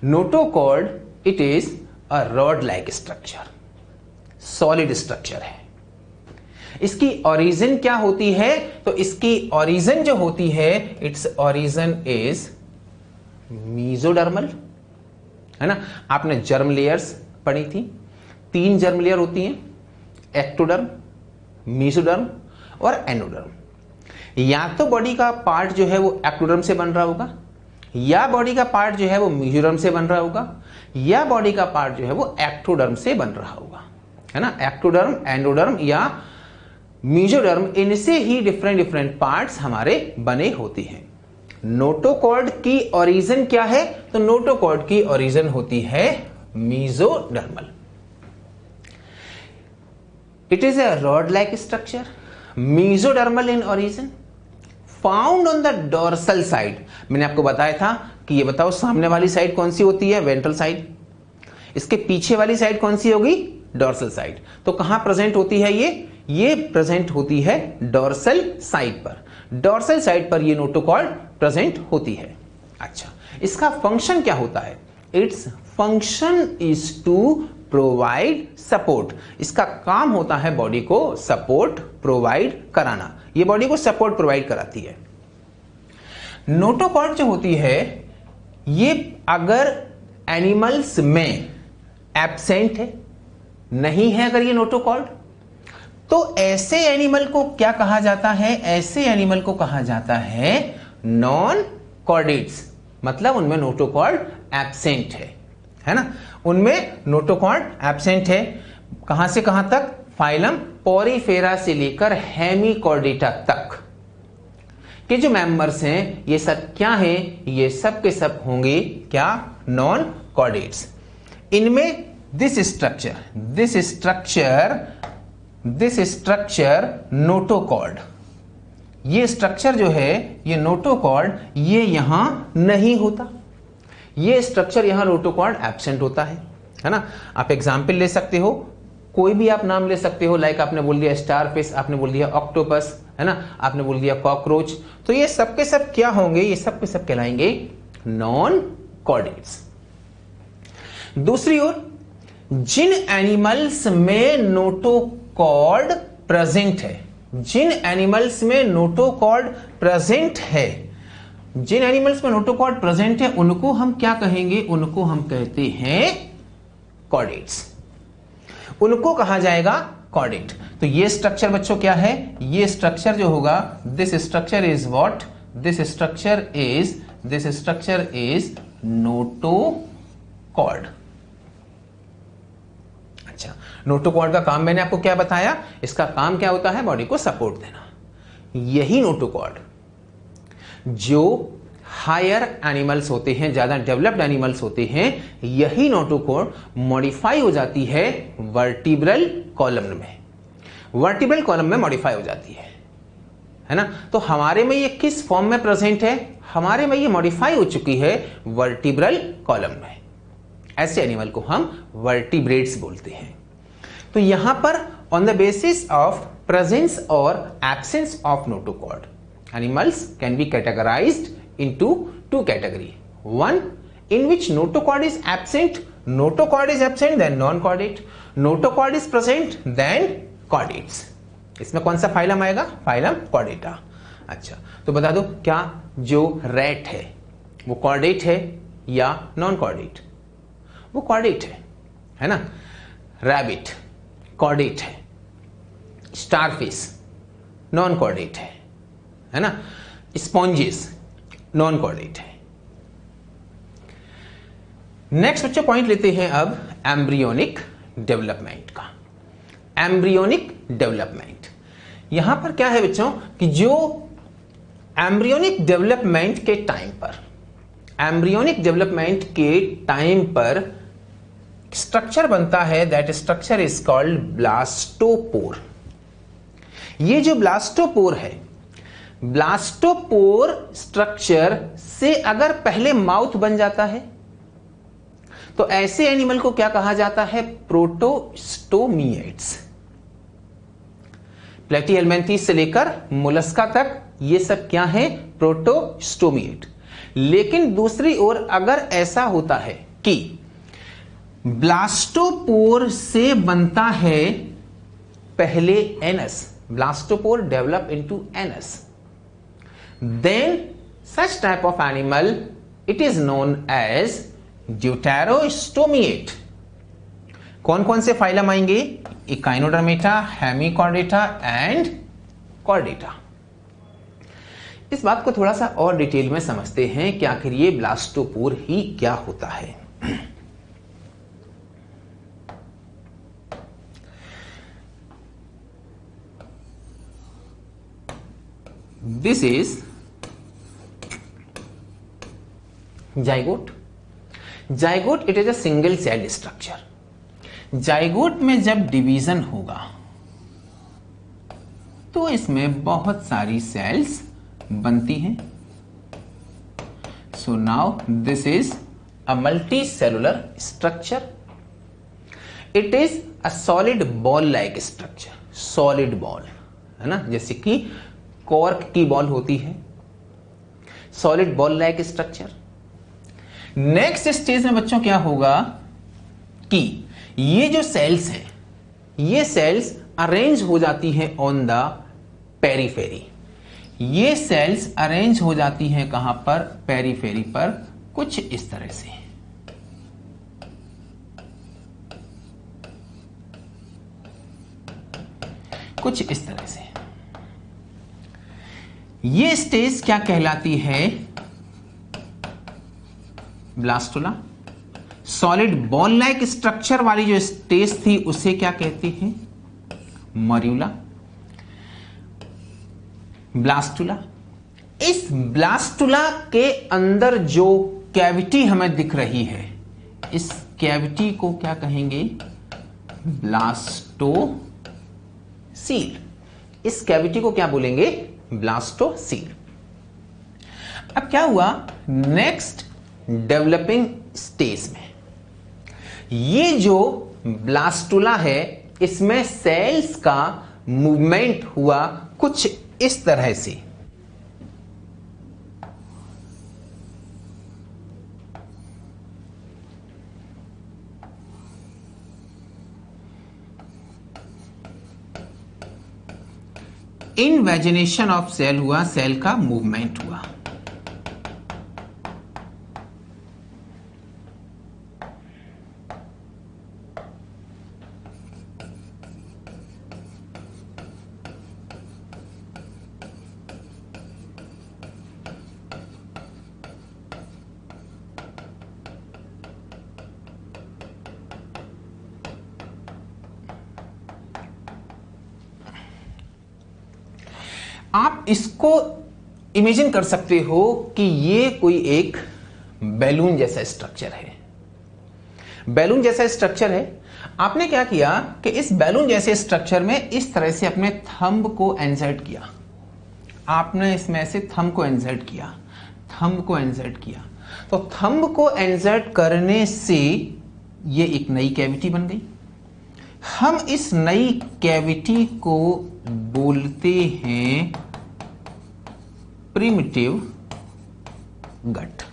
Notochord it is a rod like structure, solid structure है। इसकी ओरिजिन क्या होती है? तो इसकी ओरिजिन जो होती है इट्स ओरिजिन इज मीजोडर्मल, है ना। आपने जर्म लेयर्स पढ़ी थी, 3 जर्म लेयर होती हैं, एक्टोडर्म, मीजोडर्म और एंडोडर्म। या तो बॉडी का पार्ट जो है वो एक्टोडर्म से बन रहा होगा, या बॉडी का पार्ट जो है वो मीजोडर्म से बन रहा होगा, या बॉडी का पार्ट जो है वो एक्टोडर्म से बन रहा होगा, है ना। एक्टोडर्म, एंडोडर्म या मीजोडर्म, इनसे ही डिफरेंट पार्ट्स हमारे बने होते हैं। नोटोकॉर्ड की ओरिजिन क्या है? तो नोटोकॉर्ड की ओरिजिन होती है mesodermal. It is a rod like structure, mesodermal in origin, found on the dorsal side. मैंने आपको बताया था कि ये बताओ सामने वाली साइड कौन सी होती है? Ventral side. इसके पीछे वाली साइड कौन सी होगी? Dorsal side. तो कहां प्रेजेंट होती है ये प्रेजेंट होती है डॉर्सल साइड पर। डॉर्सल साइड पर ये नोटोकॉर्ड प्रेजेंट होती है। अच्छा, इसका फंक्शन क्या होता है? Its function is to provide support. इसका काम होता है बॉडी को सपोर्ट प्रोवाइड कराना। ये बॉडी को सपोर्ट प्रोवाइड कराती है। नोटोकॉर्ड जो होती है ये अगर एनिमल्स में एब्सेंट है, नहीं है अगर ये नोटोकॉर्ड, तो ऐसे एनिमल को क्या कहा जाता है? ऐसे एनिमल को कहा जाता है नॉन कॉर्डेट्स। मतलब उनमें नोटोकॉर्ड एब्सेंट है ना? उनमें नोटोकॉर्ड एब्सेंट है। कहां से कहां तक? फाइलम पोरीफेरा से लेकर हेमिकॉर्डेटा तक के जो मेंबर्स हैं ये सब क्या हैं? ये सब के सब होंगे क्या? Non chordates. इनमें दिस स्ट्रक्चर नोटोकॉर्ड, ये स्ट्रक्चर जो है ये नोटोकॉर्ड ये यहां नहीं होता। ये स्ट्रक्चर यहां नोटोकॉर्ड एब्सेंट होता है ना? आप एग्जाम्पल ले सकते हो, कोई भी आप नाम ले सकते हो। लाइक आपने बोल दिया स्टारफिश, आपने बोल दिया ऑक्टोपस, है ना? आपने बोल दिया कॉकरोच। तो ये सब के सब क्या होंगे? ये सब के सब कहलाएंगे नॉन कॉर्डेट्स। दूसरी ओर जिन एनिमल्स में नोटोकॉर्ड प्रेजेंट है, जिन एनिमल्स में नोटोकॉर्ड प्रेजेंट है, जिन एनिमल्स में नोटोकॉर्ड प्रेजेंट है उनको हम क्या कहेंगे? उनको हम कहते हैं कॉर्डेट्स। उनको कहा जाएगा कॉर्डेट। तो ये स्ट्रक्चर बच्चों क्या है? ये स्ट्रक्चर जो होगा, this structure is what? This structure is notochord. अच्छा, नोटोकॉर्ड का काम मैंने आपको क्या बताया? इसका काम क्या होता है? बॉडी को सपोर्ट देना। यही नोटोकॉर्ड जो हायर एनिमल्स होते हैं, ज्यादा डेवलप्ड एनिमल्स होते हैं, यही नोटोकॉर्ड मॉडिफाई हो जाती है वर्टिब्रल कॉलम में। वर्टिब्रल कॉलम में मॉडिफाई हो जाती है ना? तो हमारे में ये किस फॉर्म में प्रेजेंट है? हमारे में ये मॉडिफाई हो चुकी है वर्टिब्रल कॉलम में। ऐसे एनिमल को हम वर्टिब्रेट्स बोलते हैं। तो यहां पर on the basis of presence और absence of notochord, animals can be categorized into two categories. One in which notochord is absent, then non-chordate. Notochord is present, then chordates. इसमें कौन सा फाइलम आएगा? Phylum chordata. अच्छा, तो बता दो क्या जो रैट है वो chordate है या non-chordate? वो chordate है ना? रैबिट chordate है, स्टारफिश non-chordate है ना? स्पॉन्जेस नॉन कॉर्डेट है। नेक्स्ट बच्चों पॉइंट लेते हैं अब एम्ब्रियोनिक डेवलपमेंट का। एम्ब्रियोनिक डेवलपमेंट यहां पर क्या है बच्चों कि जो एम्ब्रियोनिक डेवलपमेंट के टाइम पर स्ट्रक्चर बनता है, that structure is called blastopore. ये जो ब्लास्टोपोर है, ब्लास्टोपोर स्ट्रक्चर से अगर पहले माउथ बन जाता है तो ऐसे एनिमल को क्या कहा जाता है? प्रोटोस्टोमिएट्स। प्लेटीहेल्मिन्थेस से लेकर मोलस्का तक ये सब क्या है? प्रोटोस्टोमिएट। लेकिन दूसरी ओर अगर ऐसा होता है कि ब्लास्टोपोर से बनता है पहले anus, blastopore develop into anus, then such type of animal it is known as deuterostomiate. कौन कौन से फाइलम आएंगे? Echinodermata, Hemichordata and Chordata. इस बात को थोड़ा सा और डिटेल में समझते हैं कि आखिर ये ब्लास्टोपोर ही क्या होता है। This is zygote. Zygote it is a single cell structure. Zygote में जब डिवीजन होगा तो इसमें बहुत सारी सेल्स बनती हैं। So now this is a multi cellular structure. It is a solid ball like structure, solid ball है ना, जैसे कि कॉर्क की बॉल होती है, solid ball like structure. Next stage में बच्चों क्या होगा कि ये जो सेल्स हैं, ये सेल्स अरेंज हो जाती हैं ऑन द पेरीफेरी। ये सेल्स अरेंज हो जाती हैं कहां पर? पेरीफेरी पर, कुछ इस तरह से। कुछ इस तरह से। ये स्टेज क्या कहलाती है? Blastula. Solid ball like structure वाली जो स्टेज थी उसे क्या कहते हैं? मॉर्यूला। ब्लास्टुला। इस ब्लास्टुला के अंदर जो कैविटी हमें दिख रही है, इस कैविटी को क्या कहेंगे? ब्लास्टोसील। इस कैविटी को क्या बोलेंगे? ब्लास्टोसील। अब क्या हुआ नेक्स्ट डेवलपिंग स्टेज में? ये जो ब्लास्टुला है इसमें सेल्स का मूवमेंट हुआ कुछ इस तरह से। इनवेजिनेशन ऑफ सेल हुआ, सेल का मूवमेंट हुआ। आप इसको इमेजिन कर सकते हो कि ये कोई एक बैलून जैसा स्ट्रक्चर है। बैलून जैसा स्ट्रक्चर है। आपने क्या किया कि इस बैलून जैसे स्ट्रक्चर में इस तरह से अपने थंब को इंसर्ट किया। आपने इसमें से थंब को इंसर्ट किया, थंब को इंसर्ट किया। तो थंब को इंसर्ट करने से ये एक नई कैविटी बन गई। हम इस नई कैविटी को बोलते हैं प्रिमिटिव गट।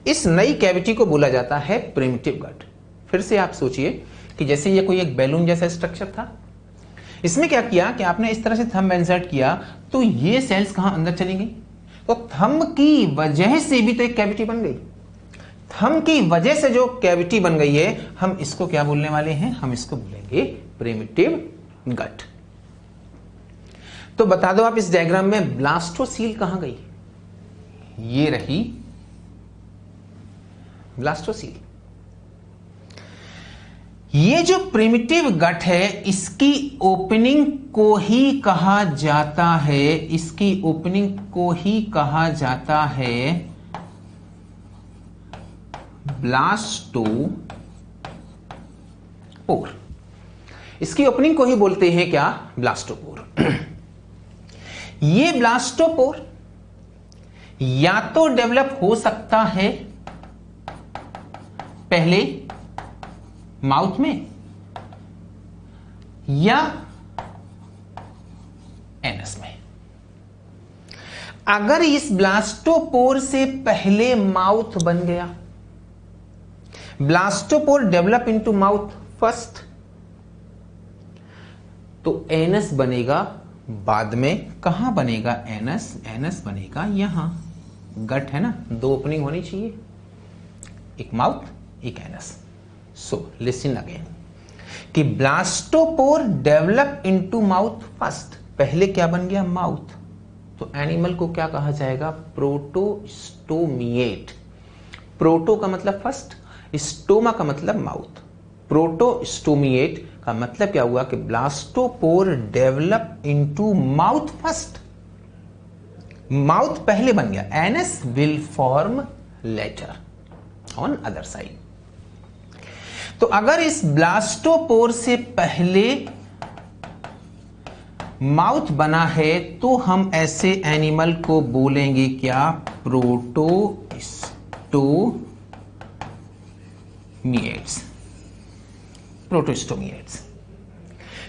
इस नई कैविटी को बोला जाता है प्रिमिटिव गट। फिर से आप सोचिए कि जैसे ये कोई एक बैलून जैसा स्ट्रक्चर था, इसमें क्या किया कि आपने इस तरह से थंब इंसर्ट किया तो ये सेल्स कहां अंदर चली गई, तो थंब की वजह से भी तो एक कैविटी बन गई। थंब की वजह से जो कैविटी बन गई है हम इसको क्या बोलने वाले हैं? हम इसको बोलेंगे प्रिमिटिव गट। तो बता दो आप इस डायग्राम में ब्लास्टोसील कहां गई? ये रही ब्लास्टोसील। ये जो प्रिमिटिव गट है इसकी ओपनिंग को ही कहा जाता है, इसकी ओपनिंग को ही कहा जाता है ब्लास्टोपोर। इसकी ओपनिंग को ही बोलते हैं क्या? ब्लास्टोपोर। ये ब्लास्टोपोर या तो डेवलप हो सकता है पहले माउथ में या एनस में। अगर इस ब्लास्टोपोर से पहले माउथ बन गया, blastopore develop into mouth first, तो एनस बनेगा बाद में। कहां बनेगा एनस? एनस बनेगा यहां। गट है ना, दो ओपनिंग होनी चाहिए, एक माउथ एक एनस। सो लिसन अगेन कि blastopore develop into mouth first. पहले क्या बन गया? माउथ। तो एनिमल को क्या कहा जाएगा? प्रोटोस्टोमिएट। प्रोटो का मतलब फर्स्ट, स्टोमा का मतलब माउथ। प्रोटोस्टोमिएट का मतलब क्या हुआ कि blastopore develop into mouth first. Mouth पहले बन गया, anus will form later on other side. तो अगर इस ब्लास्टोपोर से पहले माउथ बना है तो हम ऐसे एनिमल को बोलेंगे क्या? प्रोटोस्टोमिएट्स। प्रोटोस्टोमिएट्स।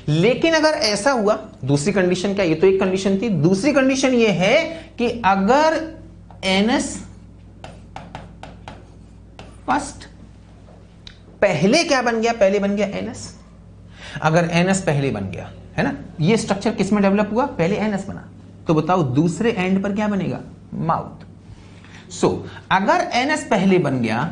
लेकिन अगर ऐसा हुआ, दूसरी कंडीशन क्या, ये तो एक कंडीशन थी, दूसरी कंडीशन ये है कि अगर एनएस फर्स्ट, पहले क्या बन गया, पहले बन गया एनएस। अगर एनएस पहले बन गया है ना, ये स्ट्रक्चर किस में डेवलप हुआ, पहले एनएस बना, तो बताओ दूसरे एंड पर क्या बनेगा, माउथ। सो अगर एनएस पहले बन गया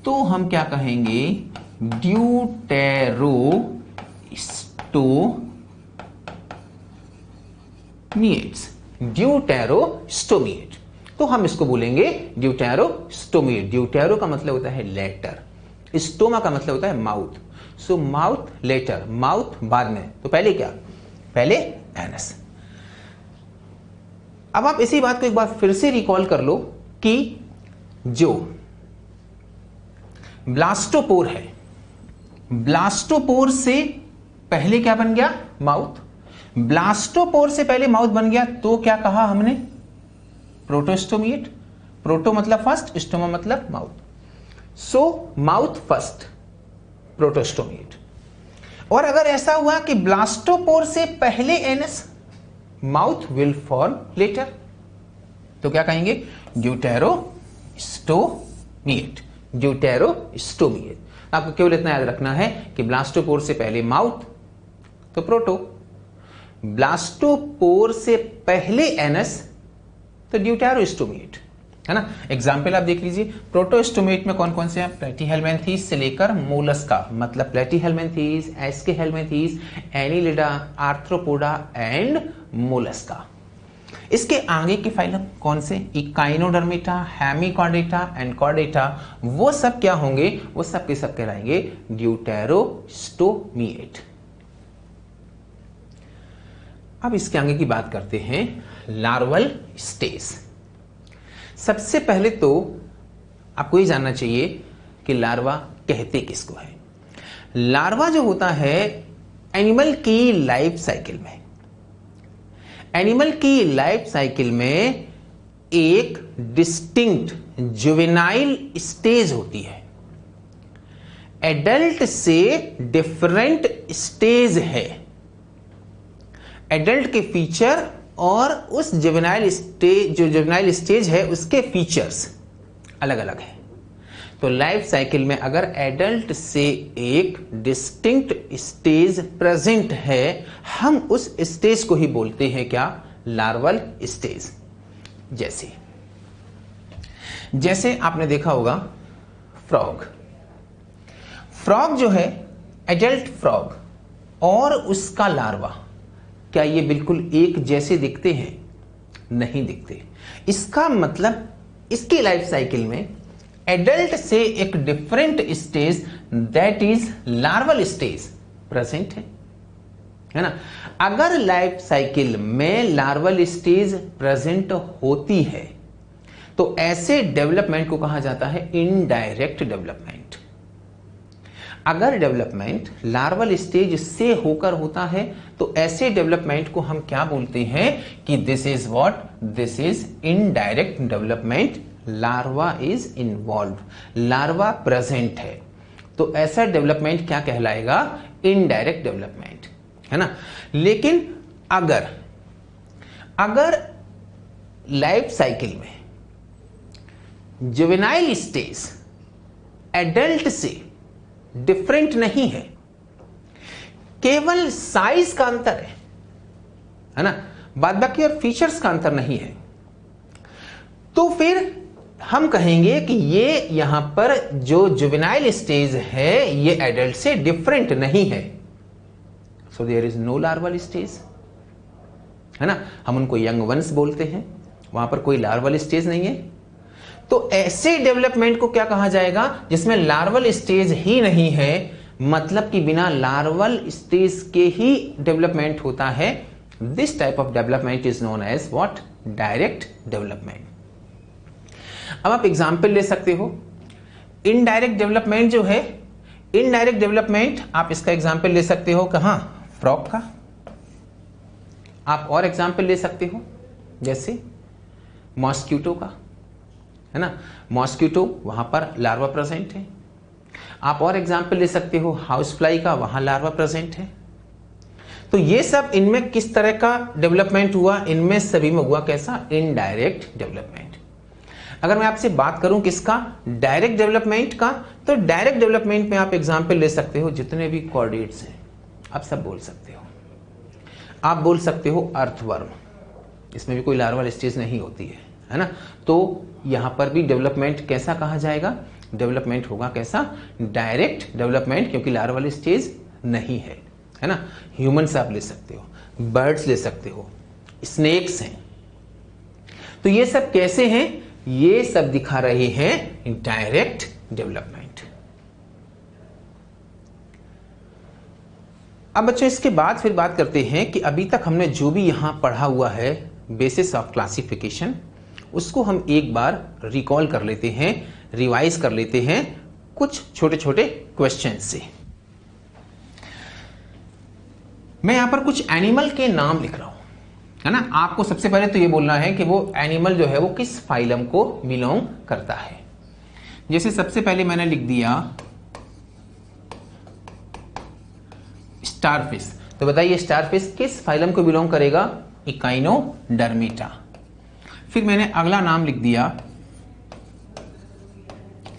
तो हम क्या कहेंगे, ड्यूटेरोस्टोमिएट्स, ड्यूटेरोस्टोमिएट, तो हम इसको बोलेंगे ड्यूटेरोस्टोमिएट। ड्यूटेरो का मतलब होता है लेटर, स्टोमा का मतलब होता है mouth. So mouth later, mouth बाद में, तो पहले क्या, पहले एनस। अब आप इसी बात को एक बार फिर से रिकॉल कर लो कि जो ब्लास्टोपोर है, ब्लास्टोपोर से पहले क्या बन गया, माउथ। ब्लास्टोपोर से पहले माउथ बन गया तो क्या कहा हमने, प्रोटोस्टोमिएट। प्रोटो मतलब फर्स्ट, स्टोमा मतलब mouth. So mouth first, protostomiate. और अगर ऐसा हुआ कि ब्लास्टोपोर से पहले anus, mouth will form later, तो क्या कहेंगे, ड्यूटेरोस्टोमिएट, ड्यूटेरोस्टोमिएट। आपको केवल इतना याद रखना है कि ब्लास्टोपोर से पहले माउथ तो प्रोटो, ब्लास्टोपोर से पहले एनएस तो ड्यूटेरोस्टोमिएट, है ना। एग्जाम्पल आप देख लीजिए, प्रोटोस्टोमिएट में कौन कौन से हैं, प्लेटीहेल्मिन्थेस से लेकर मोलस्का, मतलब platyhelminthes, aschelminthes, annelida, arthropoda and mollusca. इसके आगे के फाइलम कौन से, इकाइनोडर्मेटा, हेमिकॉर्डेटा एंड कॉर्डेटा, वो सब क्या होंगे, वो सब के सब कहलाएंगे ड्यूटेरोस्टोमिएट। अब इसके आगे की बात करते हैं, लार्वल स्टेज। सबसे पहले तो आपको ये जानना चाहिए कि लार्वा कहते किसको है। लार्वा जो होता है एनिमल की लाइफ साइकिल में, एनिमल की लाइफ साइकिल में एक डिस्टिंक्ट जुवेनाइल स्टेज होती है, एडल्ट से डिफरेंट स्टेज है। एडल्ट के फीचर और उस जुवेनाइल स्टेज, जो जुवेनाइल स्टेज है उसके फीचर्स अलग अलग हैं। तो लाइफ साइकिल में अगर एडल्ट से एक डिस्टिंक्ट स्टेज प्रेजेंट है, हम उस स्टेज को ही बोलते हैं क्या, लार्वल स्टेज। जैसे आपने देखा होगा फ्रॉग, फ्रॉग जो है, एडल्ट फ्रॉग और उसका लार्वा, क्या ये बिल्कुल एक जैसे दिखते हैं, नहीं दिखते। इसका मतलब इसकी लाइफ साइकिल में एडल्ट से एक different stage, that is larval stage present है ना। अगर लाइफ साइकिल में लार्वल स्टेज प्रेजेंट होती है तो ऐसे डेवलपमेंट को कहा जाता है इनडायरेक्ट डेवलपमेंट। अगर डेवलपमेंट लार्वल स्टेज से होकर होता है तो ऐसे डेवलपमेंट को हम क्या बोलते हैं कि this is what, this is indirect development. Larva is involve, larva present है, तो ऐसा डेवलपमेंट क्या कहलाएगा, इनडायरेक्ट डेवलपमेंट, है ना। लेकिन अगर लाइफ साइकिल में जुवेनाइल स्टेज एडल्ट से डिफरेंट नहीं है, केवल साइज का अंतर है ना, बाद बाकी और फीचर्स का अंतर नहीं है, तो फिर हम कहेंगे कि ये यहां पर जो जुवेनाइल स्टेज है ये एडल्ट से डिफरेंट नहीं है, so there is no larval stage, है ना। हम उनको यंग वंस बोलते हैं, वहां पर कोई लार्वल स्टेज नहीं है। तो ऐसे डेवलपमेंट को क्या कहा जाएगा, जिसमें लार्वल स्टेज ही नहीं है, मतलब कि बिना लार्वल स्टेज के ही डेवलपमेंट होता है। This type of development is known as what, direct development. अब आप एग्जाम्पल ले सकते हो, इनडायरेक्ट डेवलपमेंट जो है, इनडायरेक्ट डेवलपमेंट आप इसका एग्जाम्पल ले सकते हो कहां, फ्रॉग का। आप और एग्जाम्पल ले सकते हो जैसे मॉस्किटो का, है ना। मॉस्किटो, वहां पर लार्वा प्रेजेंट है। आप और एग्जाम्पल ले सकते हो हाउस फ्लाई का, वहां लार्वा प्रेजेंट है। तो ये सब इनमें किस तरह का डेवलपमेंट हुआ, इनमें सभी में हुआ कैसा, इनडायरेक्ट डेवलपमेंट। अगर मैं आपसे बात करूं किसका, डायरेक्ट डेवलपमेंट का, तो डायरेक्ट डेवलपमेंट में आप एग्जाम्पल ले सकते हो जितने भी कॉर्डेट्स हैं आप सब बोल सकते हो। आप बोल सकते हो अर्थवर्म, इसमें भी कोई लार्वल स्टेज नहीं होती है ना, तो यहां पर भी डेवलपमेंट कैसा कहा जाएगा, डेवलपमेंट होगा कैसा, डायरेक्ट डेवलपमेंट, क्योंकि लार्वल स्टेज नहीं है ना। ह्यूमंस आप ले सकते हो, बर्ड्स ले सकते हो, स्नेक्स हैं। तो ये सब कैसे हैं, ये सब दिखा रहे हैं डायरेक्ट डेवलपमेंट। अब बच्चों इसके बाद फिर बात करते हैं कि अभी तक हमने जो भी यहां पढ़ा हुआ है बेसिस ऑफ क्लासिफिकेशन, उसको हम एक बार रिकॉल कर लेते हैं, रिवाइज कर लेते हैं कुछ छोटे छोटे क्वेश्चन से। मैं यहां पर कुछ एनिमल के नाम लिख रहा हूं, है ना। आपको सबसे पहले तो ये बोलना है कि वो एनिमल जो है वो किस फाइलम को बिलोंग करता है। जैसे सबसे पहले मैंने लिख दिया स्टारफिश, तो बताइए स्टारफिश किस फाइलम को बिलोंग करेगा, इकाइनोडर्मेटा। फिर मैंने अगला नाम लिख दिया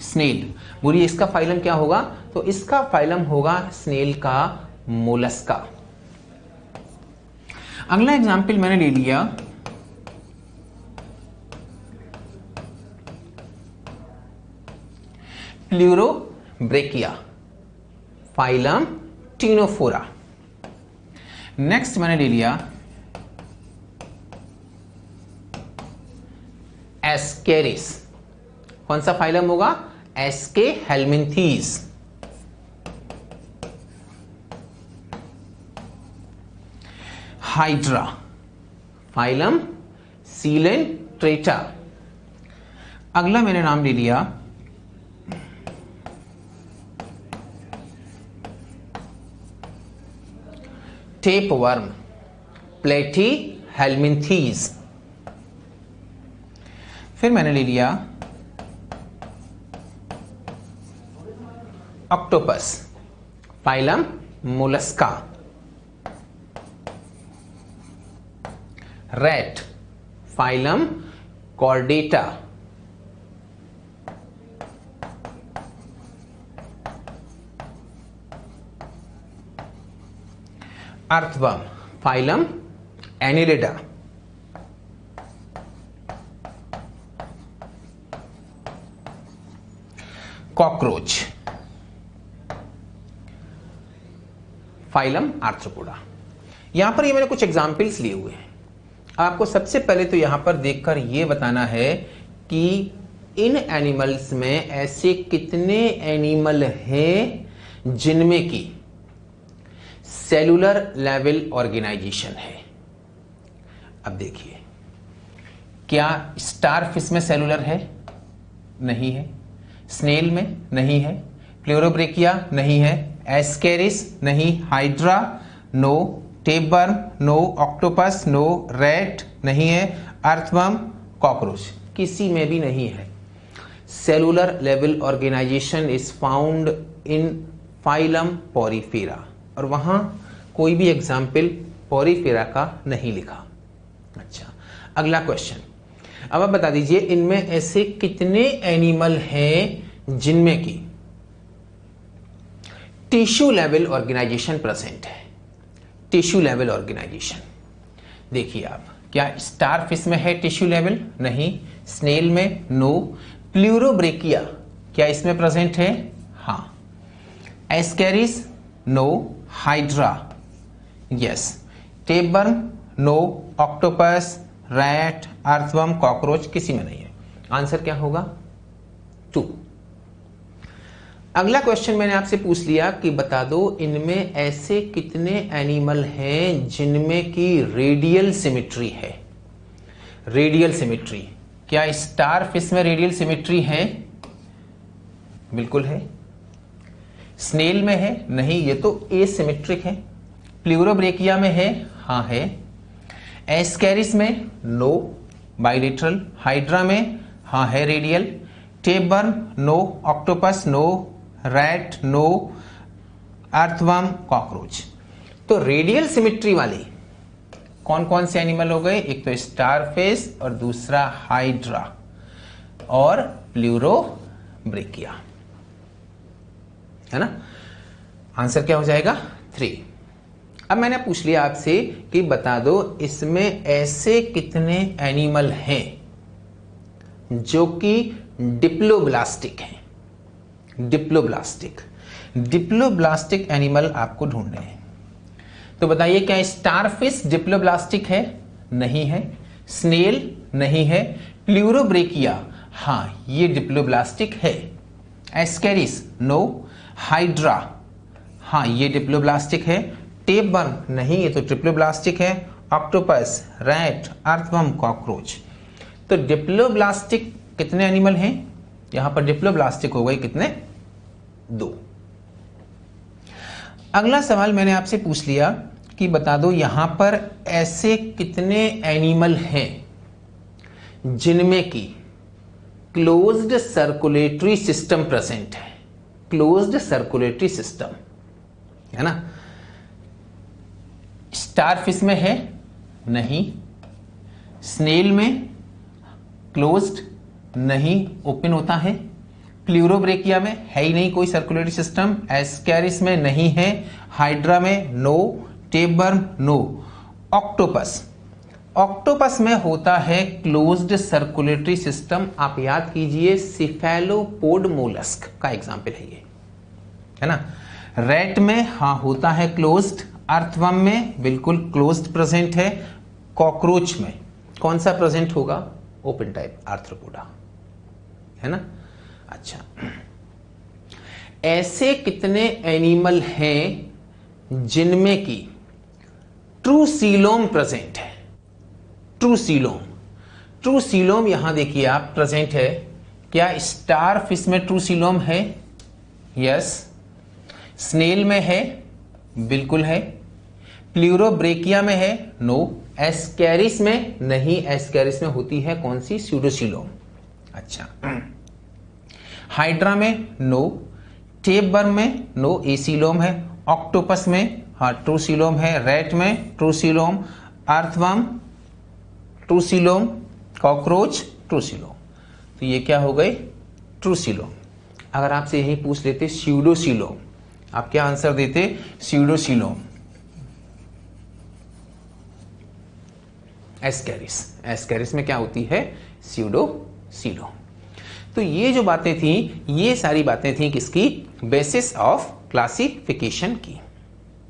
स्नेल, बोलिए इसका फाइलम क्या होगा, तो इसका फाइलम होगा स्नेल का मोलस्का। अगला एग्जाम्पल मैंने ले लिया प्लूरोब्रेकिया, फाइलम टीनोफोरा। नेक्स्ट मैंने ले लिया एस्केरिस, कौन सा फाइलम होगा, एस्के हेलमिंथीज। Hydra, phylum Coelenterata. अगला मैंने नाम ले लिया टेपवर्म, प्लेटी हेलमिंथीज। फिर मैंने ले लिया octopus, phylum Mollusca. Rat, phylum Chordata. Earthworm, phylum Annelida. Cockroach, phylum arthropoda. यहां पर ये मैंने कुछ एग्जाम्पल्स लिए हुए हैं। आपको सबसे पहले तो यहां पर देखकर यह बताना है कि इन एनिमल्स में ऐसे कितने एनिमल हैं जिनमें की सेलुलर लेवल ऑर्गेनाइजेशन है। अब देखिए, क्या स्टारफिश में सेलुलर है, नहीं है। स्नेल में नहीं है। प्लूरोब्रेकिया नहीं है। एस्केरिस नहीं। Hydra no. Tapeworm no. Octopus no. Rat नहीं है। अर्थवर्म, कॉकरोच किसी में भी नहीं है। Cellular level organisation is found in phylum Porifera, और वहां कोई भी एग्जाम्पल पोरीफेरा का नहीं लिखा। अच्छा, अगला क्वेश्चन, अब आप बता दीजिए इनमें ऐसे कितने एनिमल हैं जिनमें की टिश्यू लेवल ऑर्गेनाइजेशन प्रेजेंट है। टिश्यू लेवल ऑर्गेनाइजेशन देखिए आप, क्या स्टारफिश में है टिश्यू लेवल? नहीं। स्नेल में? नो। प्लूरोब्रेकिया क्या इसमें प्रेजेंट है? हाँ। Ascaris? No. Hydra? Yes. Tapeworm? No. Octopus, rat, earthworm, cockroach किसी में नहीं है। आंसर क्या होगा? 2। अगला क्वेश्चन मैंने आपसे पूछ लिया कि बता दो इनमें ऐसे कितने एनिमल हैं जिनमें की रेडियल सिमेट्री है। रेडियल सिमेट्री, क्या स्टारफिश में रेडियल सिमेट्री है? बिल्कुल है। स्नेल में है? नहीं, ये तो एसिमेट्रिक है। प्लूरोब्रेकिया में है? हाँ है। एस्केरिस में? No, bilateral. हाइड्रा में? हाँ है radial. Tapeworm? No. Octopus? No. Rat, no, earthworm, cockroach. तो रेडियल सिमेट्री वाले कौन कौन से एनिमल हो गए? एक तो स्टारफिश और दूसरा हाइड्रा और प्लूरोब्रेकिया, है ना। आंसर क्या हो जाएगा? 3। अब मैंने पूछ लिया आपसे कि बता दो इसमें ऐसे कितने एनिमल हैं जो कि डिप्लोब्लास्टिक हैं। डिप्लोब्लास्टिक एनिमल आपको ढूंढने हैं। तो बताइए क्या स्टारफिश डिप्लोब्लास्टिक है? नहीं है। स्नेल नहीं है। प्लूरोब्रेकिया, हाँ ये डिप्लोब्लास्टिक है। Ascaris, no. हाइड्रा, हाँ ये डिप्लोब्लास्टिक है। टेपवर्म नहीं, ये तो ट्रिप्लोब्लास्टिक है। Octopus, rat, earthworm, cockroach. तो डिप्लोब्लास्टिक कितने एनिमल हैं? यहां पर डिप्लोब्लास्टिक हो गए कितने? 2। अगला सवाल मैंने आपसे पूछ लिया कि बता दो यहां पर ऐसे कितने एनिमल हैं जिनमें की क्लोज्ड सर्कुलेटरी सिस्टम प्रेजेंट है। क्लोज्ड सर्कुलेटरी सिस्टम, है ना। स्टारफिश में है? नहीं। स्नेल में क्लोज्ड नहीं, ओपन होता है। प्लूरोब्रेकिया में है ही नहीं कोई सर्कुलेटरी सिस्टम। एस्केरिस में नहीं है। हाइड्रा में नो। Tapeworm no. ऑक्टोपस में होता है क्लोज्ड सर्कुलेटरी सिस्टम। आप याद कीजिए सिफेलोपोड मोलस्क का एग्जाम्पल है ये, है ना। रैट में हाँ होता है क्लोज्ड। अर्थवर्म में बिल्कुल क्लोज्ड प्रेजेंट है। कॉकरोच में कौन सा प्रेजेंट होगा? ओपन टाइप आर्थ्रोपोडा, है ना। अच्छा, ऐसे कितने एनिमल हैं जिनमें की ट्रूसीलोम प्रेजेंट है? ट्रूसीलोम यहां देखिए आप प्रेजेंट है। क्या स्टारफिश में ट्रूसीलोम है? यस। स्नेल में है? बिल्कुल है। प्लूरोब्रेकिया में है? नो। एस्केरिस में नहीं, एस्केरिस में होती है कौन सी? स्यूडोसीलोम। अच्छा, हाइड्रा में नो। टेपवर्म में नो, एसीलोम है। ऑक्टोपस में हाँ ट्रूसीलोम है। रैट में ट्रूसीलोम। अर्थवर्म ट्रूसीलोम। कॉकरोच ट्रूसीलोम। तो ये क्या हो गए? ट्रूसीलोम। अगर आपसे यही पूछ लेते स्यूडोसीलोम, आप क्या आंसर देते? स्यूडोसीलोम। एस्केरिस में क्या होती है? स्यूडोसीलोम। तो ये जो बातें थी, ये सारी बातें थी किसकी? बेसिस ऑफ क्लासिफिकेशन की।